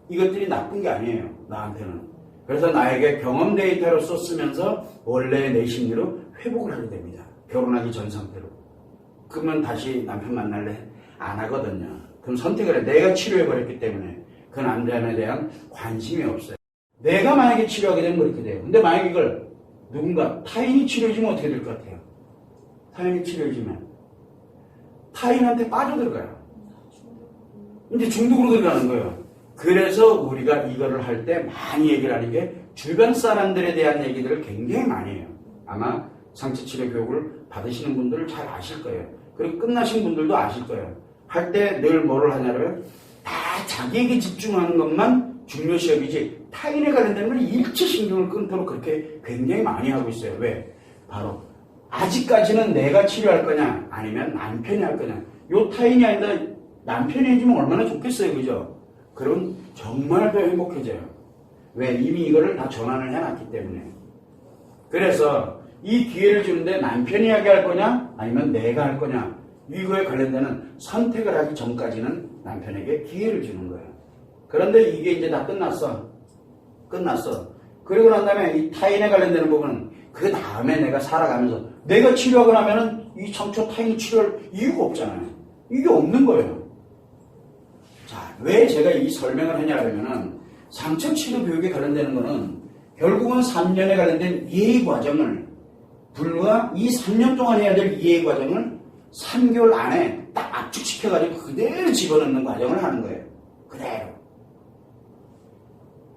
이것들이 나쁜 게 아니에요. 나한테는. 그래서 나에게 경험 데이터로 썼으면서 원래의 내 심리로 회복을 하게 됩니다. 결혼하기 전 상태로. 그러면 다시 남편 만날래? 안 하거든요. 그럼 선택을 해. 내가 치료해버렸기 때문에 그 남자에 대한 관심이 없어요. 내가 만약에 치료하게 되면 그렇게 돼요. 근데 만약에 이걸 누군가 타인이 치료해주면 어떻게 될 것 같아요? 타인이 치료해주면 타인한테 빠져들어가요. 이제 중독으로 들어가는 거예요. 그래서 우리가 이거를 할 때 많이 얘기를 하는 게 주변 사람들에 대한 얘기들을 굉장히 많이 해요. 아마 상처치료 교육을 받으시는 분들은 잘 아실 거예요. 그리고 끝나신 분들도 아실 거예요. 할 때 늘 뭐를 하냐면 다 자기에게 집중하는 것만 중요시업이지 타인에 관련된 걸 일체신경을 끊도록 그렇게 굉장히 많이 하고 있어요. 왜? 바로 아직까지는 내가 치료할 거냐 아니면 남편이 할 거냐. 요 타인이 아니라 남편이 해주면 얼마나 좋겠어요. 그죠? 그럼 정말 더 행복해져요. 왜? 이미 이거를 다 전환을 해놨기 때문에. 그래서 이 기회를 주는데 남편이 이야기할 거냐 아니면 내가 할 거냐 이거에 관련되는 선택을 하기 전까지는 남편에게 기회를 주는 거예요. 그런데 이게 이제 다 끝났어. 그리고 난 다음에 이 타인에 관련되는 부분은 그 다음에 내가 살아가면서 내가 치료하고 나면은 이 상처 타인이 치료할 이유가 없잖아요. 이게 없는 거예요. 자, 왜 제가 이 설명을 하냐면은 상처 치료 교육에 관련되는 거는 결국은 3년에 관련된 이해 과정을 불과 이 3년 동안 해야 될 이해 과정을 3개월 안에 딱 압축시켜가지고 그대로 집어넣는 과정을 하는 거예요. 그대로.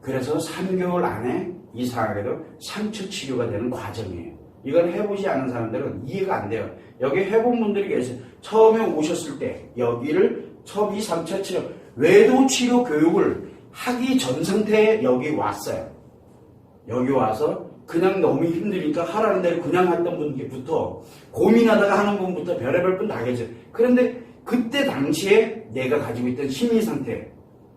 그래서 3개월 안에 이상하게도 상처 치료가 되는 과정이에요. 이걸 해보지 않은 사람들은 이해가 안 돼요. 여기 해본 분들이 계세요. 처음에 오셨을 때 여기를 처음 이 상처 치료, 외도 치료 교육을 하기 전 상태에 여기 왔어요. 여기 와서 그냥 너무 힘드니까 하라는 대로 그냥 했던 분부터 고민하다가 하는 분부터 별의별 분 다 계세요. 그런데 그때 당시에 내가 가지고 있던 심리 상태,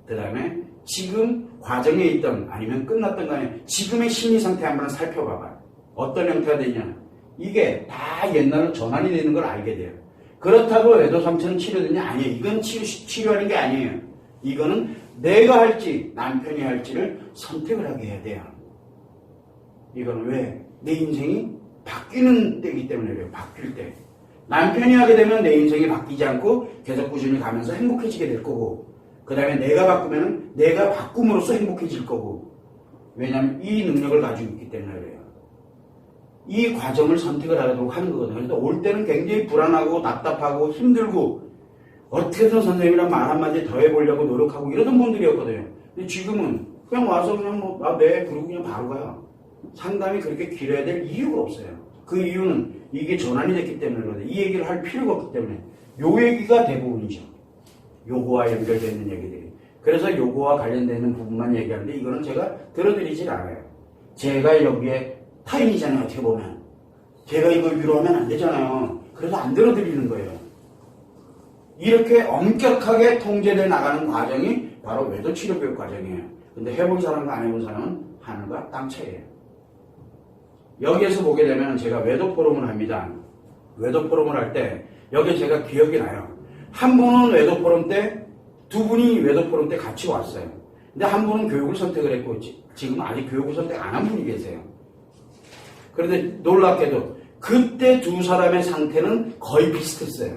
그 다음에 지금 과정에 있던 아니면 끝났던 간에 지금의 심리 상태 한번 살펴봐봐요. 어떤 형태가 되냐. 이게 다 옛날로 전환이 되는 걸 알게 돼요. 그렇다고 외도 상처는 치료되냐? 아니에요. 이건 치료하는 게 아니에요. 이거는 내가 할지 남편이 할지를 선택을 하게 해야 돼요. 이건 왜? 내 인생이 바뀌는 때이기 때문에 그래요. 바뀔 때. 남편이 하게 되면 내 인생이 바뀌지 않고 계속 꾸준히 가면서 행복해지게 될 거고, 그 다음에 내가 바꾸면 내가 바꿈으로써 행복해질 거고, 왜냐하면 이 능력을 가지고 있기 때문에 그래요. 이 과정을 선택을 하도록 하는 거거든요. 그래서 올 때는 굉장히 불안하고 답답하고 힘들고 어떻게든 선생님이랑 말 한마디 더 해보려고 노력하고 이러던 분들이었거든요. 근데 지금은 그냥 와서 그냥 네, 그러고 그냥 바로 가요. 상담이 그렇게 길어야 될 이유가 없어요. 그 이유는 이게 전환이 됐기 때문에 그런데 이 얘기를 할 필요가 없기 때문에 요 얘기가 대부분이죠. 요거와 연결되어 있는 얘기들이. 그래서 요거와 관련되는 부분만 얘기하는데 이거는 제가 들어드리질 않아요. 제가 여기에 타인이잖아요. 어떻게 보면. 제가 이걸 위로하면 안 되잖아요. 그래서 안 들어드리는 거예요. 이렇게 엄격하게 통제돼 나가는 과정이 바로 외도치료교육 과정이에요. 근데 해본 사람과 안 해본 사람은 하늘과 땅 차이예요. 여기에서 보게 되면 제가 외도 포럼을 합니다. 외도 포럼을 할 때 여기 제가 기억이 나요. 한 분은 외도 포럼 때, 두 분이 외도 포럼 때 같이 왔어요. 근데 한 분은 교육을 선택을 했고 지금 아직 교육을 선택 안 한 분이 계세요. 그런데 놀랍게도 그때 두 사람의 상태는 거의 비슷했어요.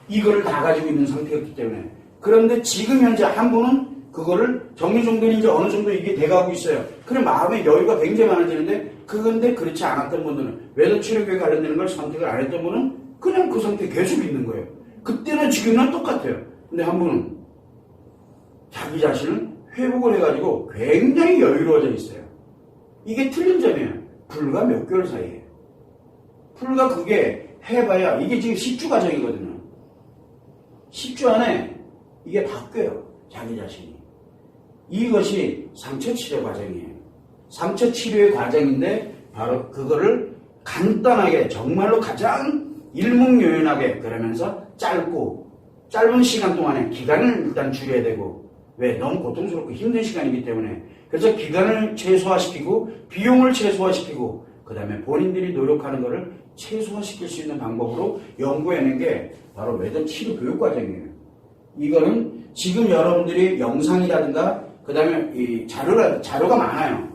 이거를 다 가지고 있는 상태였기 때문에. 그런데 지금 현재 한 분은 그거를 정리정돈이 이제 어느 정도 이게 돼가고 있어요. 그래 마음의 여유가 굉장히 많아지는데 그건데 그렇지 않았던 분들은 외도치료교육에 관련되는 걸 선택을 안 했던 분은 그냥 그 상태에 계속 있는 거예요. 그때는 지금이랑 똑같아요. 근데 한 분은 자기 자신을 회복을 해가지고 굉장히 여유로워져 있어요. 이게 틀린 점이에요. 불과 몇 개월 사이에. 불과 그게 해봐야 이게 지금 10주 과정이거든요. 10주 안에 이게 바뀌어요. 자기 자신이. 이것이 상처 치료 과정이에요. 상처 치료의 과정인데 바로 그거를 간단하게 정말로 가장 일목요연하게 그러면서 짧은 시간 동안에 기간을 일단 줄여야 되고 왜? 너무 고통스럽고 힘든 시간이기 때문에 그래서 기간을 최소화시키고 비용을 최소화시키고 그 다음에 본인들이 노력하는 것을 최소화시킬 수 있는 방법으로 연구해낸 게 바로 외도 치료 교육 과정이에요. 이거는 지금 여러분들이 영상이라든가 그 다음에 이 자료가 많아요.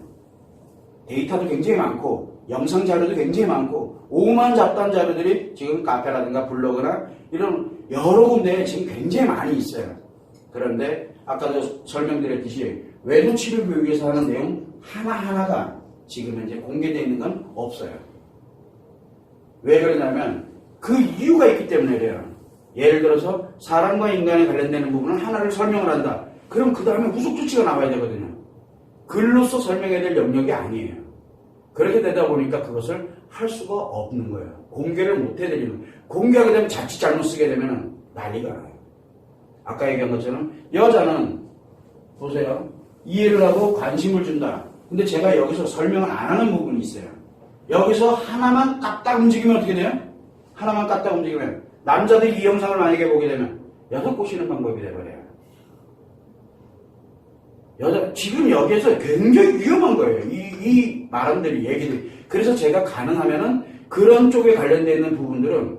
데이터도 굉장히 많고 영상 자료도 굉장히 많고 오만 잡다한 자료들이 지금 카페라든가 블로그나 이런 여러 군데에 지금 굉장히 많이 있어요. 그런데 아까도 설명드렸듯이 외도 치료 교육에서 하는 내용 하나하나가 지금 현재 공개되어 있는 건 없어요. 왜 그러냐면 그 이유가 있기 때문에 그래요. 예를 들어서 사람과 인간에 관련되는 부분을 하나를 설명을 한다. 그럼 그 다음에 후속 조치가 나와야 되거든요. 글로써 설명해야 될 영역이 아니에요. 그렇게 되다 보니까 그것을 할 수가 없는 거예요. 공개를 못 해드리는 거예요. 공개하게 되면 자칫 잘못 쓰게 되면 난리가 나요. 아까 얘기한 것처럼 여자는 보세요. 이해를 하고 관심을 준다. 근데 제가 여기서 설명을 안 하는 부분이 있어요. 여기서 하나만 깎다 움직이면 어떻게 돼요? 하나만 깎다 움직이면 남자들이 이 영상을 만약에 보게 되면 여자 꼬시는 방법이 돼버려요. 지금 여기에서 굉장히 위험한 거예요. 이 말함들이, 얘기들이. 그래서 제가 가능하면은 그런 쪽에 관련되어 있는 부분은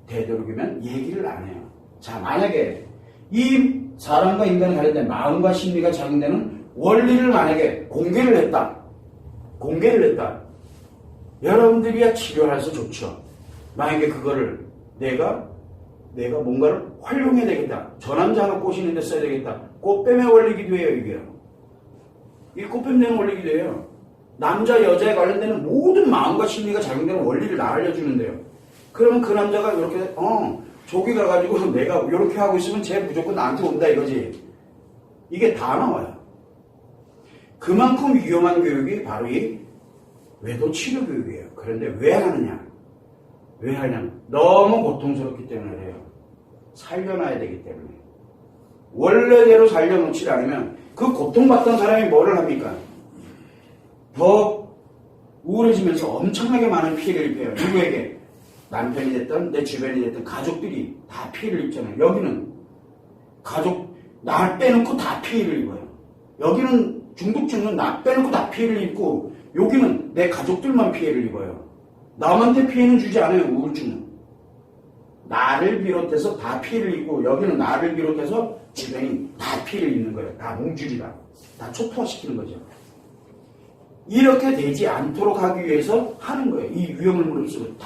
되도록이면 얘기를 안 해요. 자, 만약에 이 사람과 인간에 관련된 마음과 심리가 작용되는 원리를 만약에 공개를 했다. 여러분들이야 치료해서 좋죠. 만약에 그거를 내가 뭔가를 활용해야 되겠다. 저 남자 하나 꼬시는 데 써야 되겠다. 꽃뱀의 원리기도 해요, 이게요. 이 꽃뱀되는 원리기도 해요. 남자, 여자에 관련되는 모든 마음과 심리가 작용되는 원리를 나 알려주는데요. 그러면 그 남자가 이렇게, 저기 가가지고 내가 이렇게 하고 있으면 쟤 무조건 나한테 온다 이거지. 이게 다 나와요. 그만큼 위험한 교육이 바로 이 외도 치료 교육이에요. 그런데 왜 하느냐? 너무 고통스럽기 때문에 그래요. 살려놔야 되기 때문에. 원래대로 살려놓지 않으면 그 고통받던 사람이 뭐를 합니까? 더 우울해지면서 엄청나게 많은 피해를 입혀요. 누구에게? 남편이 됐든 내 주변이 됐든 가족들이 다 피해를 입잖아요. 여기는 나 빼놓고 다 피해를 입어요. 여기는 중독증은 나 빼놓고 다 피해를 입고 여기는 내 가족들만 피해를 입어요. 남한테 피해는 주지 않아요. 우울증은. 나를 비롯해서 다 피해를 입고 여기는 나를 비롯해서 주변이 다 피해를 입는 거예요. 다 몽줄이다. 다 초토화시키는 거죠. 이렇게 되지 않도록 하기 위해서 하는 거예요. 이 위험을 무릅쓰고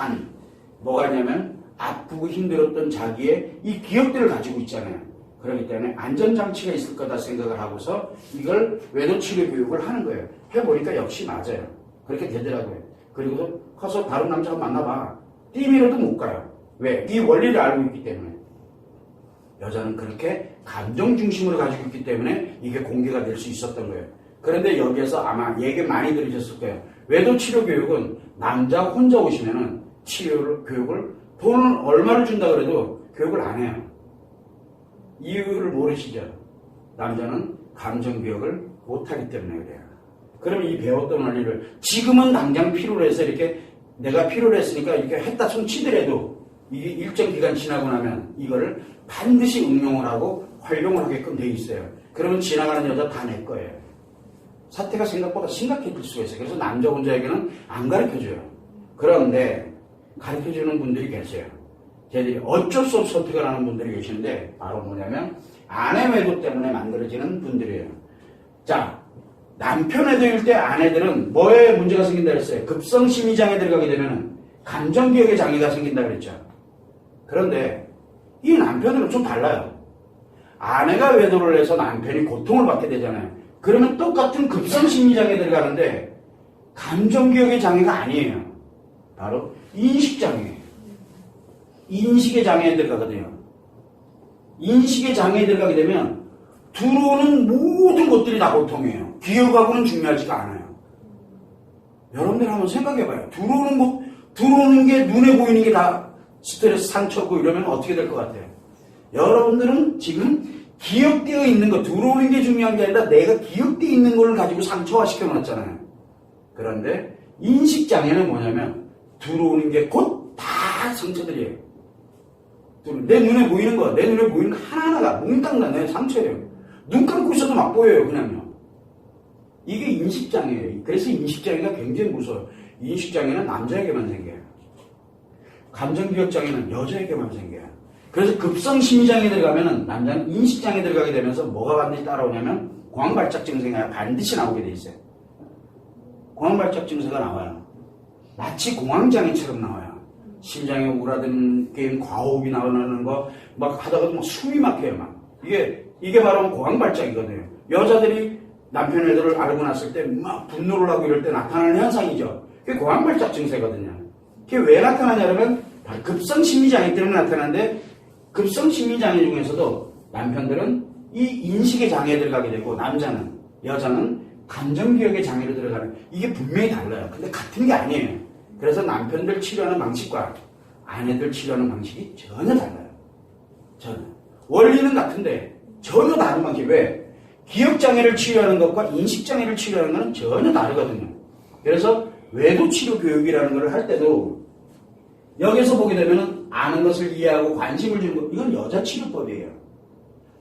뭐가 있냐면 아프고 힘들었던 자기의 이 기억들을 가지고 있잖아요. 그렇기 때문에 안전장치가 있을 거다 생각을 하고서 이걸 외도치료 교육을 하는 거예요. 해보니까 역시 맞아요. 그렇게 되더라고요. 그리고 커서 다른 남자가 만나봐. 띠미로도 못 가요. 왜? 이 원리를 알고 있기 때문에. 여자는 그렇게 감정 중심으로 가지고 있기 때문에 이게 공개가 될 수 있었던 거예요. 그런데 여기에서 아마 얘기 많이 들으셨을 거예요. 외도치료 교육은 남자 혼자 오시면은 교육을 돈을 얼마를 준다 그래도 교육을 안 해요. 이유를 모르시죠? 남자는 감정 기억을 못하기 때문에 그래요. 그러면 이 배웠던 원리를 지금은 당장 필요로 해서 이렇게 내가 필요로 했으니까 이렇게 했다 손 치더라도 이게 일정 기간 지나고 나면 이거를 반드시 응용을 하고 활용을 하게끔 돼 있어요. 그러면 지나가는 여자 다 내 거예요. 사태가 생각보다 심각해질 수가 있어요. 그래서 남자 혼자에게는 안 가르쳐줘요. 그런데 가르쳐주는 분들이 계세요. 쟤들이 어쩔 수 없이 선택을 하는 분들이 계시는데 바로 뭐냐면 아내 외도 때문에 만들어지는 분들이에요. 자, 남편 외도일 때 아내들은 뭐에 문제가 생긴다 그랬어요? 급성심리장애 들어가게 되면 감정기억의 장애가 생긴다 그랬죠. 그런데 이 남편들은 좀 달라요. 아내가 외도를 해서 남편이 고통을 받게 되잖아요. 그러면 똑같은 급성심리장애 들어가는데 감정기억의 장애가 아니에요. 바로 인식장애. 인식의 장애에 들어가거든요. 인식의 장애에 들어가게 되면 들어오는 모든 것들이 다 고통이에요. 기억하고는 중요하지가 않아요. 여러분들 한번 생각해봐요. 들어오는 게 눈에 보이는 게 다 스트레스 상처고 이러면 어떻게 될 것 같아요? 여러분들은 지금 기억되어 있는 거, 들어오는 게 중요한 게 아니라 내가 기억되어 있는 걸 가지고 상처화 시켜놨잖아요. 그런데 인식장애는 뭐냐면 들어오는 게 곧 다 상처들이에요. 내 눈에 보이는 거, 내 눈에 보이는 거 하나하나가 몽땅 다 내 상처예요. 눈 감고 있어도 막 보여요, 그냥요. 이게 인식장애예요. 그래서 인식장애가 굉장히 무서워요. 인식장애는 남자에게만 생겨요. 감정기억장애는 여자에게만 생겨요. 그래서 급성심리장애 들어가면은 남자는 인식장애 들어가게 되면서 뭐가 반드시 따라오냐면 공황발작 증세가 반드시 나오게 돼 있어요. 공황발작 증세가 나와요. 마치 공황장애처럼 나와요. 심장이 오그라드는 게 과호흡이 나오는 거 막 하다가 막 숨이 막혀요. 막 이게 바로 공황발작이거든요. 여자들이 남편 애들을 알고 났을 때 막 분노를 하고 이럴 때 나타나는 현상이죠. 그게 공황발작 증세거든요. 그게 왜 나타나냐면 바로 급성심리장애 때문에 나타나는데 급성심리장애 중에서도 남편들은 이 인식의 장애에 들어가게 되고 여자는 감정기억의 장애로 들어가는 이게 분명히 달라요. 근데 같은 게 아니에요. 그래서 남편들 치료하는 방식과 아내들 치료하는 방식이 전혀 달라요. 전혀. 원리는 같은데 전혀 다른 방식. 왜? 기억장애를 치료하는 것과 인식장애를 치료하는 것은 전혀 다르거든요. 그래서 외도치료 교육이라는 걸 할 때도 여기서 보게 되면 아는 것을 이해하고 관심을 주는 것, 이건 여자 치료법이에요.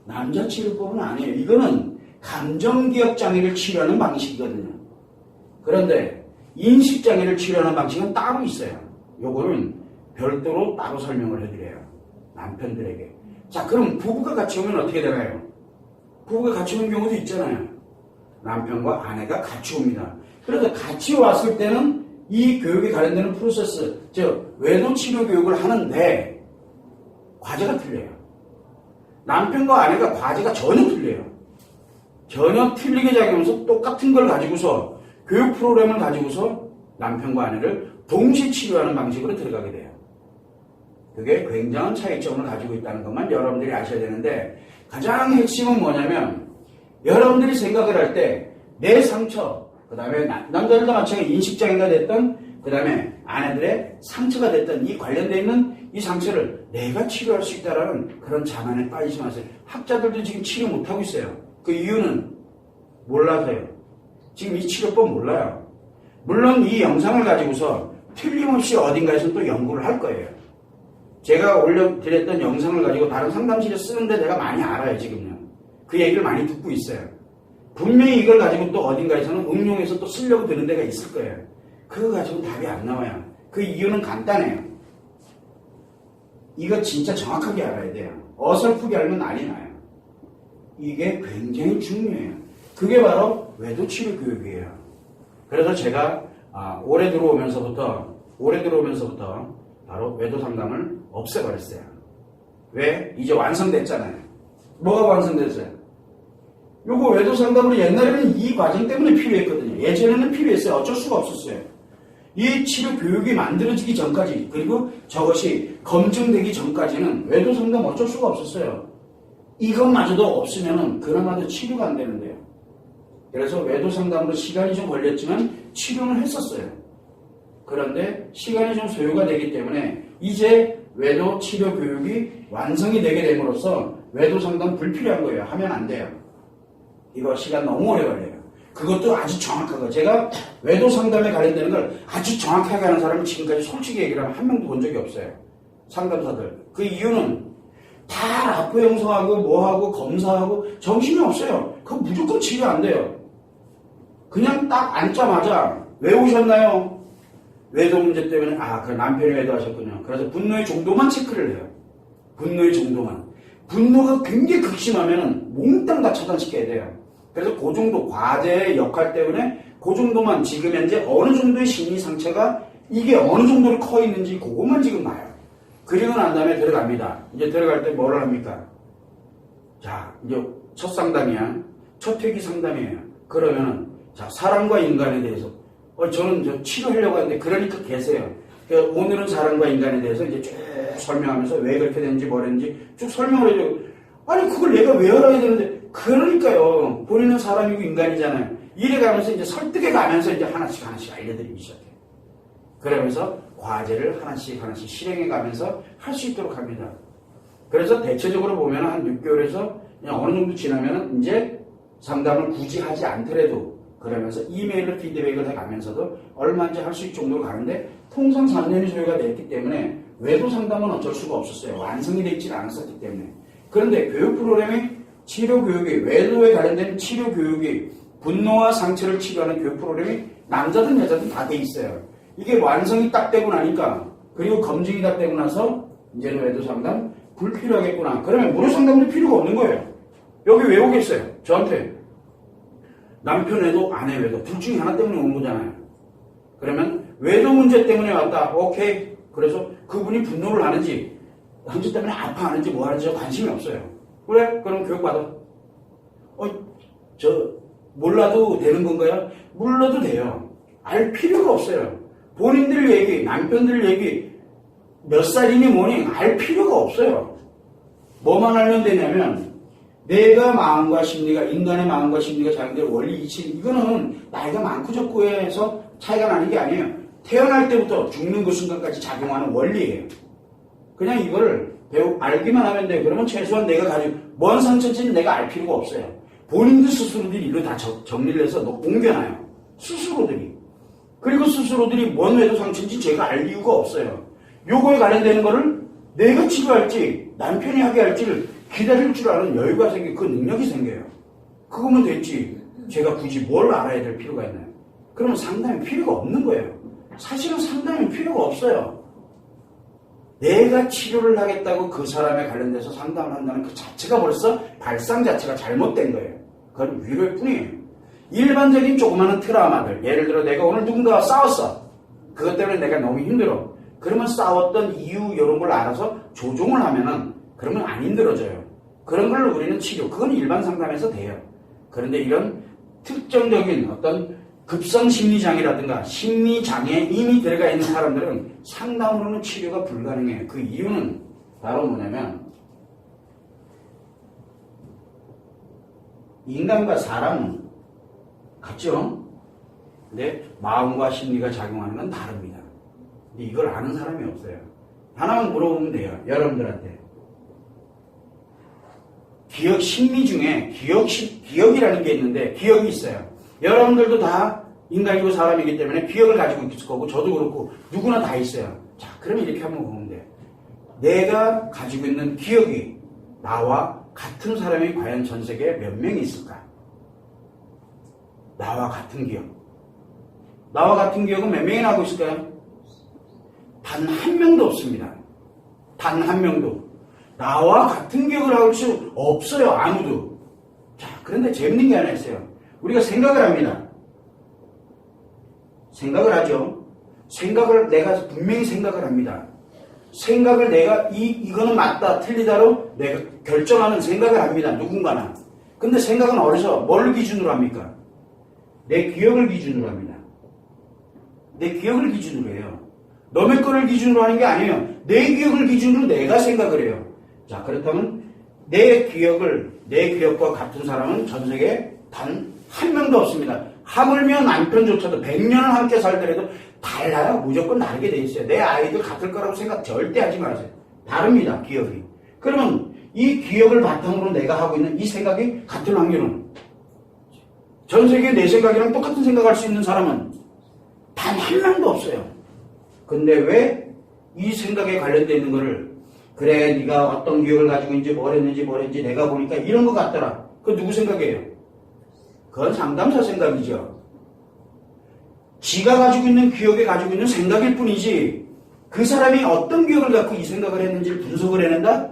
남자 치료법은 아니에요. 이거는 감정기억장애를 치료하는 방식이거든요. 그런데 인식장애를 치료하는 방식은 따로 있어요. 요거는 별도로 따로 설명을 해드려요. 남편들에게. 자, 그럼 부부가 같이 오면 어떻게 되나요? 부부가 같이 오는 경우도 있잖아요. 남편과 아내가 같이 옵니다. 그래서 같이 왔을 때는 이 교육에 관련되는 프로세스, 즉 외도치료 교육을 하는데 과제가 틀려요. 남편과 아내가 과제가 전혀 틀려요. 전혀 틀리게 작용해서 똑같은 걸 가지고서 교육 프로그램을 가지고서 남편과 아내를 동시에 치료하는 방식으로 들어가게 돼요. 그게 굉장한 차이점을 가지고 있다는 것만 여러분들이 아셔야 되는데 가장 핵심은 뭐냐면 여러분들이 생각을 할 때 내 상처, 그 다음에 남자들도 마찬가지 인식장애가 됐던 그 다음에 아내들의 상처가 됐던 이 관련되어 있는 이 상처를 내가 치료할 수 있다는 그런 자만에 빠지지 마세요. 학자들도 지금 치료 못하고 있어요. 그 이유는 몰라서요. 지금 이 치료법 몰라요. 물론 이 영상을 가지고서 틀림없이 어딘가에서 또 연구를 할 거예요. 제가 올려드렸던 영상을 가지고 다른 상담실에 쓰는데 내가 많이 알아요, 지금요. 그 얘기를 많이 듣고 있어요. 분명히 이걸 가지고 또 어딘가에서는 응용해서 또 쓰려고 드는 데가 있을 거예요. 그거 가지고 답이 안 나와요. 그 이유는 간단해요. 이거 진짜 정확하게 알아야 돼요. 어설프게 알면 난리 나요. 이게 굉장히 중요해요. 그게 바로 외도치료 교육이에요. 그래서 제가 올해 들어오면서부터 바로 외도 상담을 없애버렸어요. 왜? 이제 완성됐잖아요. 뭐가 완성됐어요? 요거 외도 상담으로 옛날에는 이 과정 때문에 필요했거든요. 예전에는 필요했어요. 어쩔 수가 없었어요. 이 치료 교육이 만들어지기 전까지, 그리고 저것이 검증되기 전까지는 외도 상담 어쩔 수가 없었어요. 이것마저도 없으면은 그나마도 치료가 안 되는데요. 그래서 외도 상담으로 시간이 좀 걸렸지만 치료는 했었어요. 그런데 시간이 좀 소요가 되기 때문에 이제 외도 치료 교육이 완성이 되게 됨으로써 외도 상담 불필요한 거예요. 하면 안 돼요. 이거 시간 너무 오래 걸려요. 그것도 아주 정확하고, 제가 외도 상담에 관련되는 걸 아주 정확하게 하는 사람을 지금까지 솔직히 얘기를 하면 한 명도 본 적이 없어요. 상담사들. 그 이유는 다 라포 형성하고 뭐하고 검사하고 정신이 없어요. 그거 무조건 치료 안 돼요. 그냥 딱 앉자마자 왜 오셨나요? 외도 문제 때문에 그 남편이 외도하셨군요. 그래서 분노의 정도만 체크를 해요. 분노의 정도만. 분노가 굉장히 극심하면 몽땅 다 차단시켜야 돼요. 그래서 그 정도 과제의 역할 때문에 그 정도만 지금 현재 어느 정도의 심리 상처가 이게 어느 정도로 커 있는지 그것만 지금 봐요. 그리고 난 다음에 들어갑니다. 이제 들어갈 때 뭐를 합니까? 자, 이제 첫 상담이야. 첫 회기 상담이에요. 그러면은 자, 사람과 인간에 대해서 저는 치료하려고 하는데 그러니까 계세요. 그러니까 오늘은 사람과 인간에 대해서 이제 쭉 설명하면서 왜 그렇게 되는지 뭐랬는지 쭉 설명을 해줘요. 아니 그걸 내가 왜 알아야 되는데. 그러니까요. 본인은 사람이고 인간이잖아요. 이래 가면서 이제 설득해 가면서 이제 하나씩 알려드리기 시작해요. 그러면서 과제를 하나씩 하나씩 실행해 가면서 할 수 있도록 합니다. 그래서 대체적으로 보면 한 6개월에서 그냥 어느 정도 지나면 이제 상담을 굳이 하지 않더라도 그러면서 이메일로 피드백을 해가면서도 얼마인지 할 수 있을 정도로 가는데 통상 3년이 소요가 됐기 때문에 외도 상담은 어쩔 수가 없었어요. 완성이 되지 않았었기 때문에. 그런데 교육 프로그램이 치료 교육이 외도에 관련된 치료 교육이 분노와 상처를 치료하는 교육 프로그램이 남자든 여자든 다 돼 있어요. 이게 완성이 딱 되고 나니까 그리고 검증이 딱 되고 나서 이제는 외도 상담 불필요하겠구나. 그러면 무료 상담도 필요가 없는 거예요. 여기 왜 오겠어요? 저한테 남편 외도 아내 외도 둘 중에 하나 때문에 온 거잖아요. 그러면 외도 문제 때문에 왔다. 오케이. 그래서 그분이 분노를 하는지 형제 때문에 아파하는지 뭐 하는지 관심이 없어요. 그래? 그럼 교육받아. 몰라도 되는 건가요? 몰라도 돼요. 알 필요가 없어요. 본인들 얘기, 남편들 얘기, 몇 살이니 뭐니 알 필요가 없어요. 뭐만 알면 되냐면 내가 마음과 심리가, 인간의 마음과 심리가 작용되는 원리 이치, 이거는 나이가 많고 적고에서 차이가 나는 게 아니에요. 태어날 때부터 죽는 그 순간까지 작용하는 원리예요. 그냥 이거를 알기만 하면 돼요. 그러면 최소한 내가 가지고 뭔 상처인지는 내가 알 필요가 없어요. 본인들 스스로들이 일로 다 정리를 해서 옮겨놔요. 스스로들이. 그리고 스스로들이 뭔 외도 상처인지 제가 알 이유가 없어요. 요거에 관련되는 거를 내가 치료할지 남편이 하게 할지를 기다릴 줄 아는 여유가 생기고 그 능력이 생겨요. 그거면 됐지. 제가 굳이 뭘 알아야 될 필요가 있나요? 그러면 상담이 필요가 없는 거예요. 사실은 상담이 필요가 없어요. 내가 치료를 하겠다고 그 사람에 관련돼서 상담을 한다는 그 자체가 벌써 발상 자체가 잘못된 거예요. 그건 위로일 뿐이에요. 일반적인 조그마한 트라우마들, 예를 들어 내가 오늘 누군가와 싸웠어. 그것 때문에 내가 너무 힘들어. 그러면 싸웠던 이유 이런 걸 알아서 조종을 하면은 그러면 안 힘들어져요. 그런 걸 우리는 치료, 그건 일반 상담에서 돼요. 그런데 이런 특정적인 어떤 급성 심리장애라든가 심리장애에 이미 들어가 있는 사람들은 상담으로는 치료가 불가능해요. 그 이유는 바로 뭐냐면 인간과 사람은 같죠? 근데 마음과 심리가 작용하는 건 다릅니다. 근데 이걸 아는 사람이 없어요. 하나만 물어보면 돼요. 여러분들한테. 기억, 심리 중에 기억이라는 게 있는데 기억이 있어요. 여러분들도 다 인간이고 사람이기 때문에 기억을 가지고 있을 거고 저도 그렇고 누구나 다 있어요. 자, 그러면 이렇게 한번 보면 돼. 내가 가지고 있는 기억이 나와 같은 사람이 과연 전 세계에 몇 명이 있을까? 나와 같은 기억. 나와 같은 기억은 몇 명이나 하고 있을까요? 단 한 명도 없습니다. 단 한 명도. 나와 같은 기억을 할 수 없어요. 아무도. 자, 그런데 재밌는 게 하나 있어요. 우리가 생각을 합니다. 생각을 하죠. 생각을 내가 분명히 생각을 합니다. 생각을 내가 이거는 맞다 틀리다로 내가 결정하는 생각을 합니다. 누군가나. 근데 생각은 어디서 뭘 기준으로 합니까? 내 기억을 기준으로 합니다. 내 기억을 기준으로 해요. 너의 거를 기준으로 하는 게 아니에요. 내 기억을 기준으로 내가 생각을 해요. 자, 그렇다면 내 기억과 같은 사람은 전 세계에 단 한 명도 없습니다. 하물며 남편조차도 100년을 함께 살더라도 달라요. 무조건 다르게 돼 있어요. 내 아이들 같을 거라고 생각 절대 하지 마세요. 다릅니다. 기억이. 그러면 이 기억을 바탕으로 내가 하고 있는 이 생각이 같은 확률은 전 세계 내 생각이랑 똑같은 생각할 수 있는 사람은 단 한 명도 없어요. 근데 왜 이 생각에 관련되어 있는 거를 그래 네가 어떤 기억을 가지고 있는지 뭘 했는지 내가 보니까 이런 것 같더라. 그거 누구 생각이에요? 그건 상담사 생각이죠. 지가 가지고 있는 기억에 가지고 있는 생각일 뿐이지 그 사람이 어떤 기억을 갖고 이 생각을 했는지를 분석을 해낸다?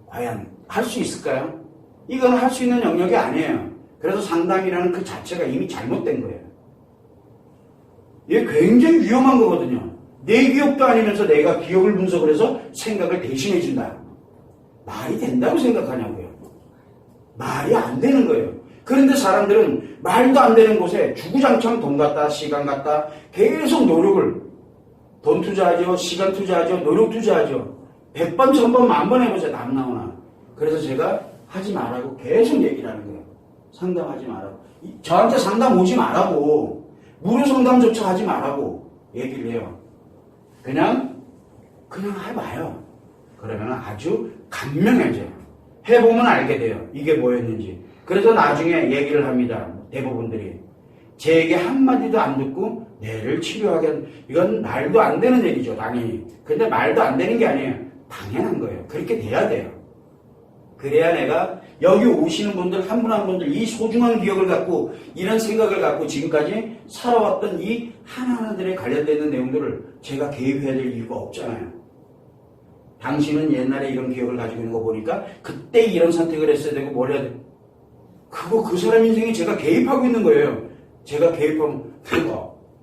과연 할 수 있을까요? 이건 할 수 있는 영역이 아니에요. 그래서 상담이라는 그 자체가 이미 잘못된 거예요. 이게 굉장히 위험한 거거든요. 내 기억도 아니면서 내가 기억을 분석을 해서 생각을 대신해 준다. 말이 된다고 생각하냐고요. 말이 안 되는 거예요. 그런데 사람들은 말도 안 되는 곳에 주구장창 돈 갖다 시간 갖다 계속 노력을 돈 투자하죠. 시간 투자하죠. 노력 투자하죠. 100번, 1000번, 10,000번 해보세요. 남 나오나. 그래서 제가 하지 말라고 계속 얘기를 하는 거예요. 상담하지 말라고. 저한테 상담 오지 말라고. 무료 상담조차 하지 말라고 얘기를 해요. 그냥 해봐요. 그러면 아주 간명해져요. 해보면 알게 돼요. 이게 뭐였는지. 그래서 나중에 얘기를 합니다. 대부분들이. 제 얘기 한마디도 안 듣고 뇌를 치료하게, 이건 말도 안 되는 얘기죠, 당연히. 근데 말도 안 되는 게 아니에요. 당연한 거예요. 그렇게 돼야 돼요. 그래야 내가 여기 오시는 분들 한 분 한 분들 이 소중한 기억을 갖고 이런 생각을 갖고 지금까지 살아왔던 이 하나하나들에 관련되는 내용들을 제가 개입해야 될 이유가 없잖아요. 당신은 옛날에 이런 기억을 가지고 있는 거 보니까 그때 이런 선택을 했어야 되고 뭘 해야 돼. 그거 그 사람 인생에 제가 개입하고 있는 거예요. 제가 개입하면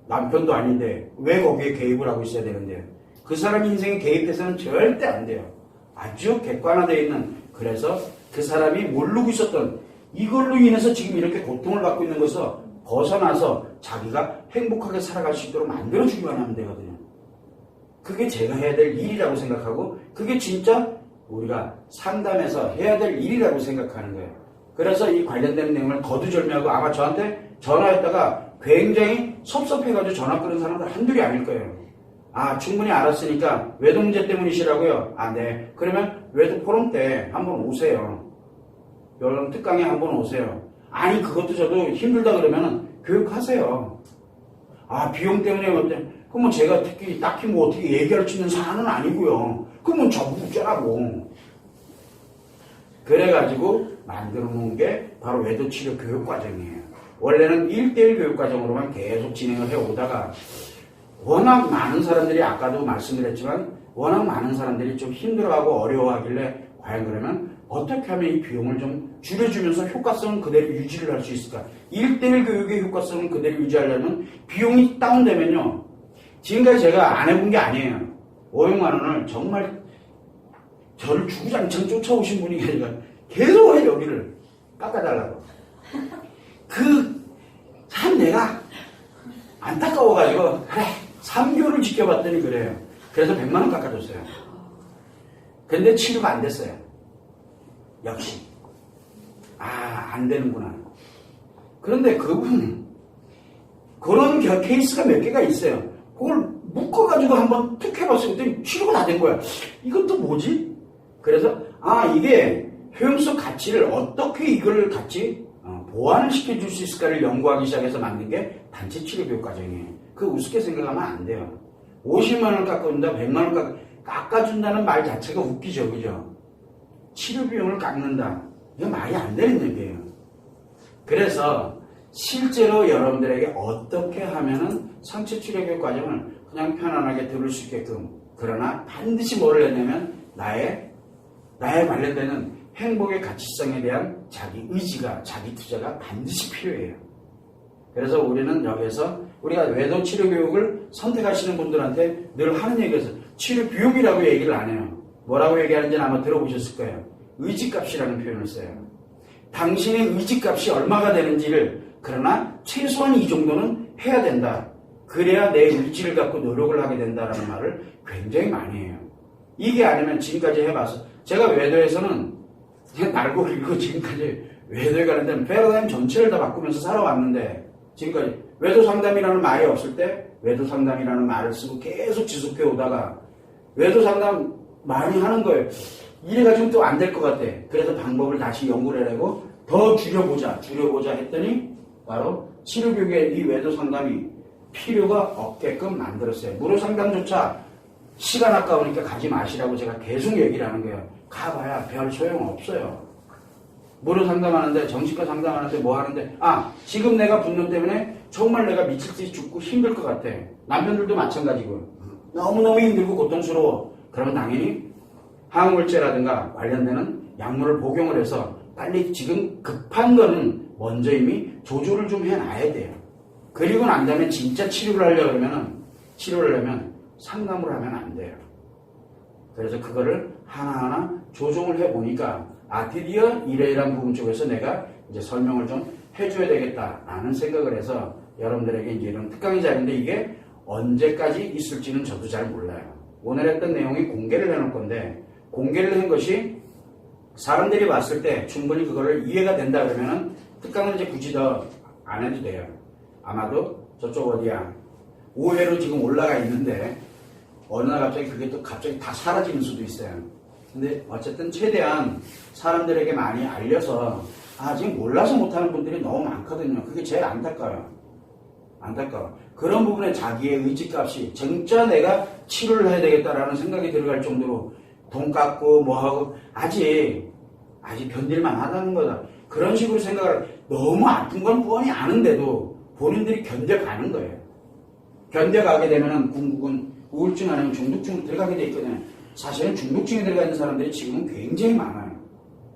남편도 아닌데 왜 거기에 개입을 하고 있어야 되는데요. 그 사람 인생에 개입해서는 절대 안 돼요. 아주 객관화되어 있는, 그래서 그 사람이 모르고 있었던 이걸로 인해서 지금 이렇게 고통을 받고 있는 것을 벗어나서 자기가 행복하게 살아갈 수 있도록 만들어주기만 하면 되거든요. 그게 제가 해야 될 일이라고 생각하고 그게 진짜 우리가 상담에서 해야 될 일이라고 생각하는 거예요. 그래서 이 관련된 내용을 거두절미하고 아마 저한테 전화했다가 굉장히 섭섭해가지고 전화 끊은 사람들 한둘이 아닐 거예요. 아, 충분히 알았으니까 외도 문제 때문이시라고요? 아, 네. 그러면 외도 포럼 때 한번 오세요. 여러분 특강에 한번 오세요. 아니, 그것도 저도 힘들다 그러면 교육하세요. 아, 비용 때문에 어때? 그러면 제가 딱히 뭐 어떻게 얘기할 수 있는 사안은 아니고요. 그러면 저보고 어쩌라고. 그래가지고 만들어 놓은 게 바로 외도치료 교육과정이에요. 원래는 1:1 교육과정으로만 계속 진행을 해오다가 워낙 많은 사람들이 아까도 말씀드렸지만 워낙 많은 사람들이 좀 힘들어하고 어려워하길래 과연 그러면 어떻게 하면 이 비용을 좀 줄여주면서 효과성은 그대로 유지를 할 수 있을까? 1:1 교육의 효과성을 그대로 유지하려면 비용이 다운되면요. 지금까지 제가 안 해본 게 아니에요. 500만 원을 정말 저를 주구장창 쫓아오신 분이 아니라 계속 해 여기를 깎아달라고. 참 내가 안타까워가지고 그래 3개월을 지켜봤더니 그래요. 그래서 100만 원 깎아줬어요. 근데 치료가 안 됐어요. 역시 안 되는구나. 그런데 그분 그런 케이스가 몇 개가 있어요. 그걸 묶어가지고 한번 툭 해봤을 때 치료가 다 된 거야. 이것도 뭐지? 그래서 이게 효용성 가치를 어떻게 이걸 같이 보완을 시켜줄 수 있을까를 연구하기 시작해서 만든 게 단체 치료 교육 과정이에요. 그 우습게 생각하면 안 돼요. 50만 원 깎아준다, 100만 원 깎아준다는 말 자체가 웃기죠, 그죠? 치료 비용을 깎는다. 이거 말이 안 되는 얘기예요. 그래서 실제로 여러분들에게 어떻게 하면은 상처 치료 교육 과정을 그냥 편안하게 들을 수 있게끔, 그러나 반드시 뭐를 했냐면 나의 관련되는 행복의 가치성에 대한 자기 의지가, 자기 투자가 반드시 필요해요. 그래서 우리는 여기에서 우리가 외도 치료 교육을 선택하시는 분들한테 늘 하는 얘기에서 치료 비용이라고 얘기를 안 해요. 뭐라고 얘기하는지는 아마 들어보셨을 거예요. 의지값이라는 표현을 써요. 당신의 의지값이 얼마가 되는지를, 그러나 최소한 이 정도는 해야 된다. 그래야 내 의지를 갖고 노력을 하게 된다라는 말을 굉장히 많이 해요. 이게 아니면 지금까지 해봐서 제가 외도에서는 그냥 날고 길고 지금까지 외도에 가는 데는 패러다임 전체를 다 바꾸면서 살아왔는데, 지금까지 외도 상담이라는 말이 없을 때 외도 상담이라는 말을 쓰고 계속 지속해 오다가 외도 상담 많이 하는 거예요. 이래가지고 또 안 될 것 같아. 그래서 방법을 다시 연구를 해내고 더 줄여보자 했더니 바로 치료교육의 이 외도 상담이 필요가 없게끔 만들었어요. 무료 상담조차 시간 아까우니까 가지 마시라고 제가 계속 얘기를 하는 거예요. 가봐야 별 소용 없어요. 무료 상담하는데, 정신과 상담하는데 뭐 하는데, 지금 내가 분노 때문에 정말 내가 미칠 듯이 죽고 힘들 것 같아. 남편들도 마찬가지고 너무너무 힘들고 고통스러워. 그러면 당연히 항우울제라든가 관련되는 약물을 복용을 해서 빨리 지금 급한 거는 먼저 이미 조절을 좀 해놔야 돼요. 그리고 난 다음에 진짜 치료를 하려면 상담을 하면 안 돼요. 그래서 그거를 하나하나 조정을 해보니까 드디어 이러이러한 부분 쪽에서 내가 이제 설명을 좀 해줘야 되겠다라는 생각을 해서 여러분들에게 이제 이런 특강의 자리인데 이게 언제까지 있을지는 저도 잘 몰라요. 오늘 했던 내용이 공개를 해놓을 건데, 공개를 한 것이 사람들이 봤을 때 충분히 그거를 이해가 된다 그러면은 특강을 이제 굳이 더 안 해도 돼요. 아마도 저쪽 어디야 5회로 지금 올라가 있는데 어느 날 갑자기 그게 또 갑자기 다 사라지는 수도 있어요. 근데 어쨌든 최대한 사람들에게 많이 알려서 아직 몰라서 못하는 분들이 너무 많거든요. 그게 제일 안타까워요. 그런 부분에 자기의 의지값이 진짜 내가 치료를 해야 되겠다라는 생각이 들어갈 정도로 돈 깎고 뭐하고 아직 견딜만 하다는 거다. 그런 식으로 생각을 너무 아픈 건 뻔히 아는데도 본인들이 견뎌가는 거예요. 견뎌가게 되면은 궁극은 우울증 아니면 중독증으로 들어가게 돼 있거든요. 사실은 중독증에 들어가 있는 사람들이 지금은 굉장히 많아요.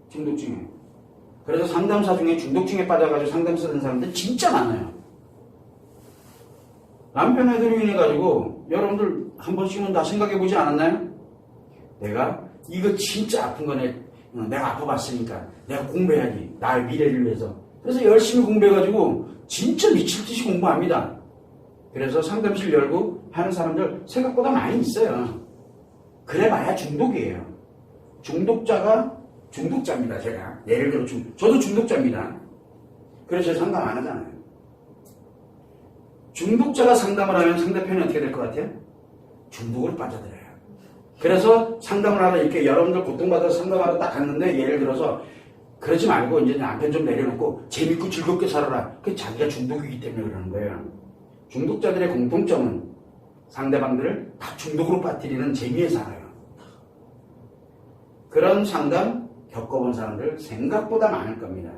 중독증에. 그래서 상담사 중에 중독증에 빠져가지고 상담 쓰는 사람들 진짜 많아요. 남편 애들로 인해가지고 여러분들 한 번씩은 다 생각해보지 않았나요? 내가 이거 진짜 아픈 거네. 내가 아파봤으니까 내가 공부해야지. 나의 미래를 위해서. 그래서 열심히 공부해가지고 진짜 미칠듯이 공부합니다. 그래서 상담실 열고 하는 사람들 생각보다 많이 있어요. 그래봐야 중독이에요. 중독자입니다. 제가 예를 들어 저도 중독자입니다. 그래서 상담 안 하잖아요. 중독자가 상담을 하면 상대편이 어떻게 될 것 같아요? 중독으로 빠져들어요. 그래서 상담을 하러 이렇게 여러분들 고통받아서 상담하러 딱 갔는데 예를 들어서 그러지 말고 이제 남편 좀 내려놓고 재밌고 즐겁게 살아라. 그게 자기가 중독이기 때문에 그러는 거예요. 중독자들의 공통점은 상대방들을 다 중독으로 빠뜨리는 재미에 살아요. 그런 상담 겪어본 사람들 생각보다 많을 겁니다.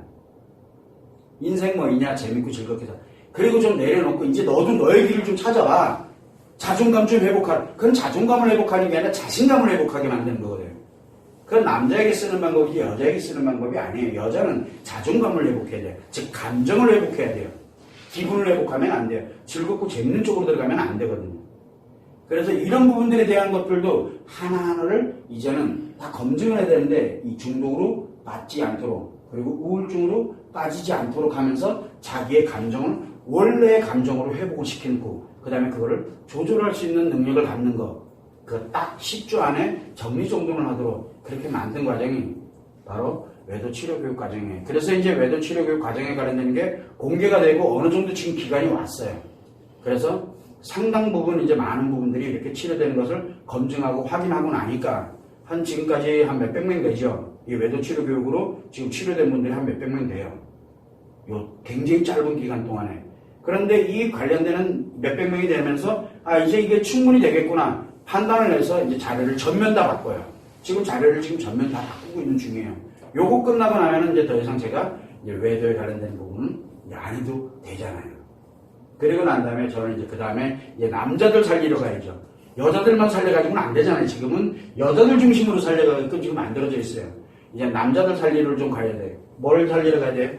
인생 뭐이냐 재밌고 즐겁게 살아. 그리고 좀 내려놓고 이제 너도 너의 길을 좀 찾아봐. 자존감 좀 회복하라. 그건 자존감을 회복하는 게 아니라 자신감을 회복하게 만드는 거거든요. 그건 남자에게 쓰는 방법이지 여자에게 쓰는 방법이 아니에요. 여자는 자존감을 회복해야 돼요. 즉 감정을 회복해야 돼요. 기분을 회복하면 안 돼요. 즐겁고 재밌는 쪽으로 들어가면 안 되거든요. 그래서 이런 부분들에 대한 것들도 하나하나를 이제는 다 검증을 해야 되는데 이 중독으로 빠지지 않도록 그리고 우울증으로 빠지지 않도록 하면서 자기의 감정을 원래의 감정으로 회복을 시키고 그 다음에 그거를 조절할 수 있는 능력을 갖는 거 그 딱 10주 안에 정리정돈을 하도록 그렇게 만든 과정이 바로 외도치료교육 과정이에요. 그래서 이제 외도치료교육 과정에 관련된 게 공개가 되고 어느 정도 지금 기간이 왔어요. 그래서 상당 부분 이제 많은 부분들이 이렇게 치료되는 것을 검증하고 확인하고 나니까 지금까지 한 몇백 명 되죠. 이 외도치료교육으로 지금 치료된 분들이 한 몇백 명 돼요. 요 굉장히 짧은 기간 동안에. 그런데 이 관련되는 몇백 명이 되면서 이제 이게 충분히 되겠구나 판단을 해서 이제 자료를 전면 다 바꿔요. 지금 자료를 전면 다 바꾸고 있는 중이에요. 요거 끝나고 나면은 이제 더 이상 제가 이제 외도에 관련된 부분은 안 해도 되잖아요. 그리고 난 다음에 저는 이제 그 다음에 이제 남자들 살리러 가야죠. 여자들만 살려가지고는 안 되잖아요. 지금은 여자들 중심으로 살려가지고 지금 만들어져 있어요. 이제 남자들 살리러 좀 가야 돼요. 뭘 살리러 가야 돼요?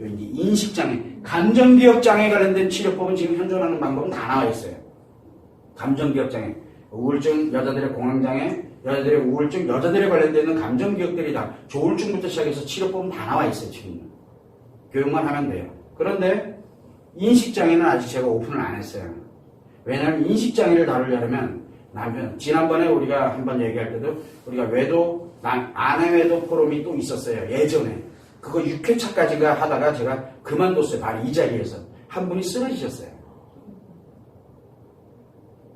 요 이제 인식장애, 감정기억장애에 관련된 치료법은 지금 현존하는 방법은 다 나와 있어요. 감정기억장애, 우울증, 여자들의 공황장애, 여자들의 우울증, 여자들에 관련되는 감정기억들이 다 조울증부터 시작해서 치료법은 다 나와 있어요. 지금 교육만 하면 돼요. 그런데 인식장애는 아직 제가 오픈을 안 했어요. 왜냐하면 인식장애를 다루려면 지난번에 우리가 한번 얘기할 때도 우리가 아내외도 포럼이 또 있었어요. 예전에 그거 6회차까지가 하다가 제가 그만뒀어요. 바로 이 자리에서 한 분이 쓰러지셨어요.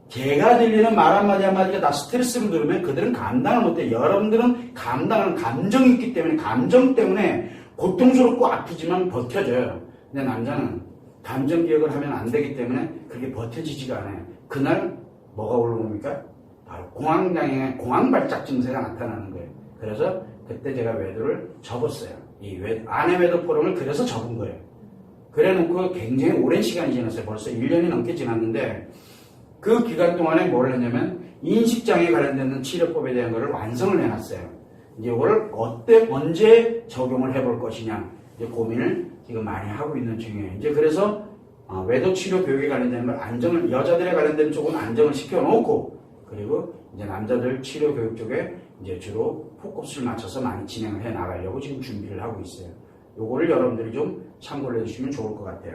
제가 들리는 말 한마디 한마디가 다 스트레스로 들으면 그들은 감당을 못해요. 여러분들은 감당하는 감정이 있기 때문에 감정 때문에 고통스럽고 아프지만 버텨져요. 근데 남자는 감정 기억을 하면 안 되기 때문에 그게 버텨지지가 않아요. 그날 뭐가 올라옵니까? 바로 공황장애, 공황발작 증세가 나타나는 거예요. 그래서 그때 제가 외도를 접었어요. 이 아내 외도 포럼을 그래서 접은 거예요. 그래 놓고 굉장히 오랜 시간이 지났어요. 벌써 1년이 넘게 지났는데 그 기간 동안에 뭘 했냐면 인식장애에 관련된 치료법에 대한 것을 완성을 해놨어요. 이제 이걸 언제 적용을 해볼 것이냐 이제 고민을 지금 많이 하고 있는 중이에요. 이제 그래서 외도치료 교육에 관련된 걸 여자들에 관련된 쪽은 안정을 시켜놓고 그리고 이제 남자들 치료 교육 쪽에 이제 주로 포커스를 맞춰서 많이 진행을 해 나가려고 지금 준비를 하고 있어요. 요거를 여러분들이 좀 참고를 해주시면 좋을 것 같아요.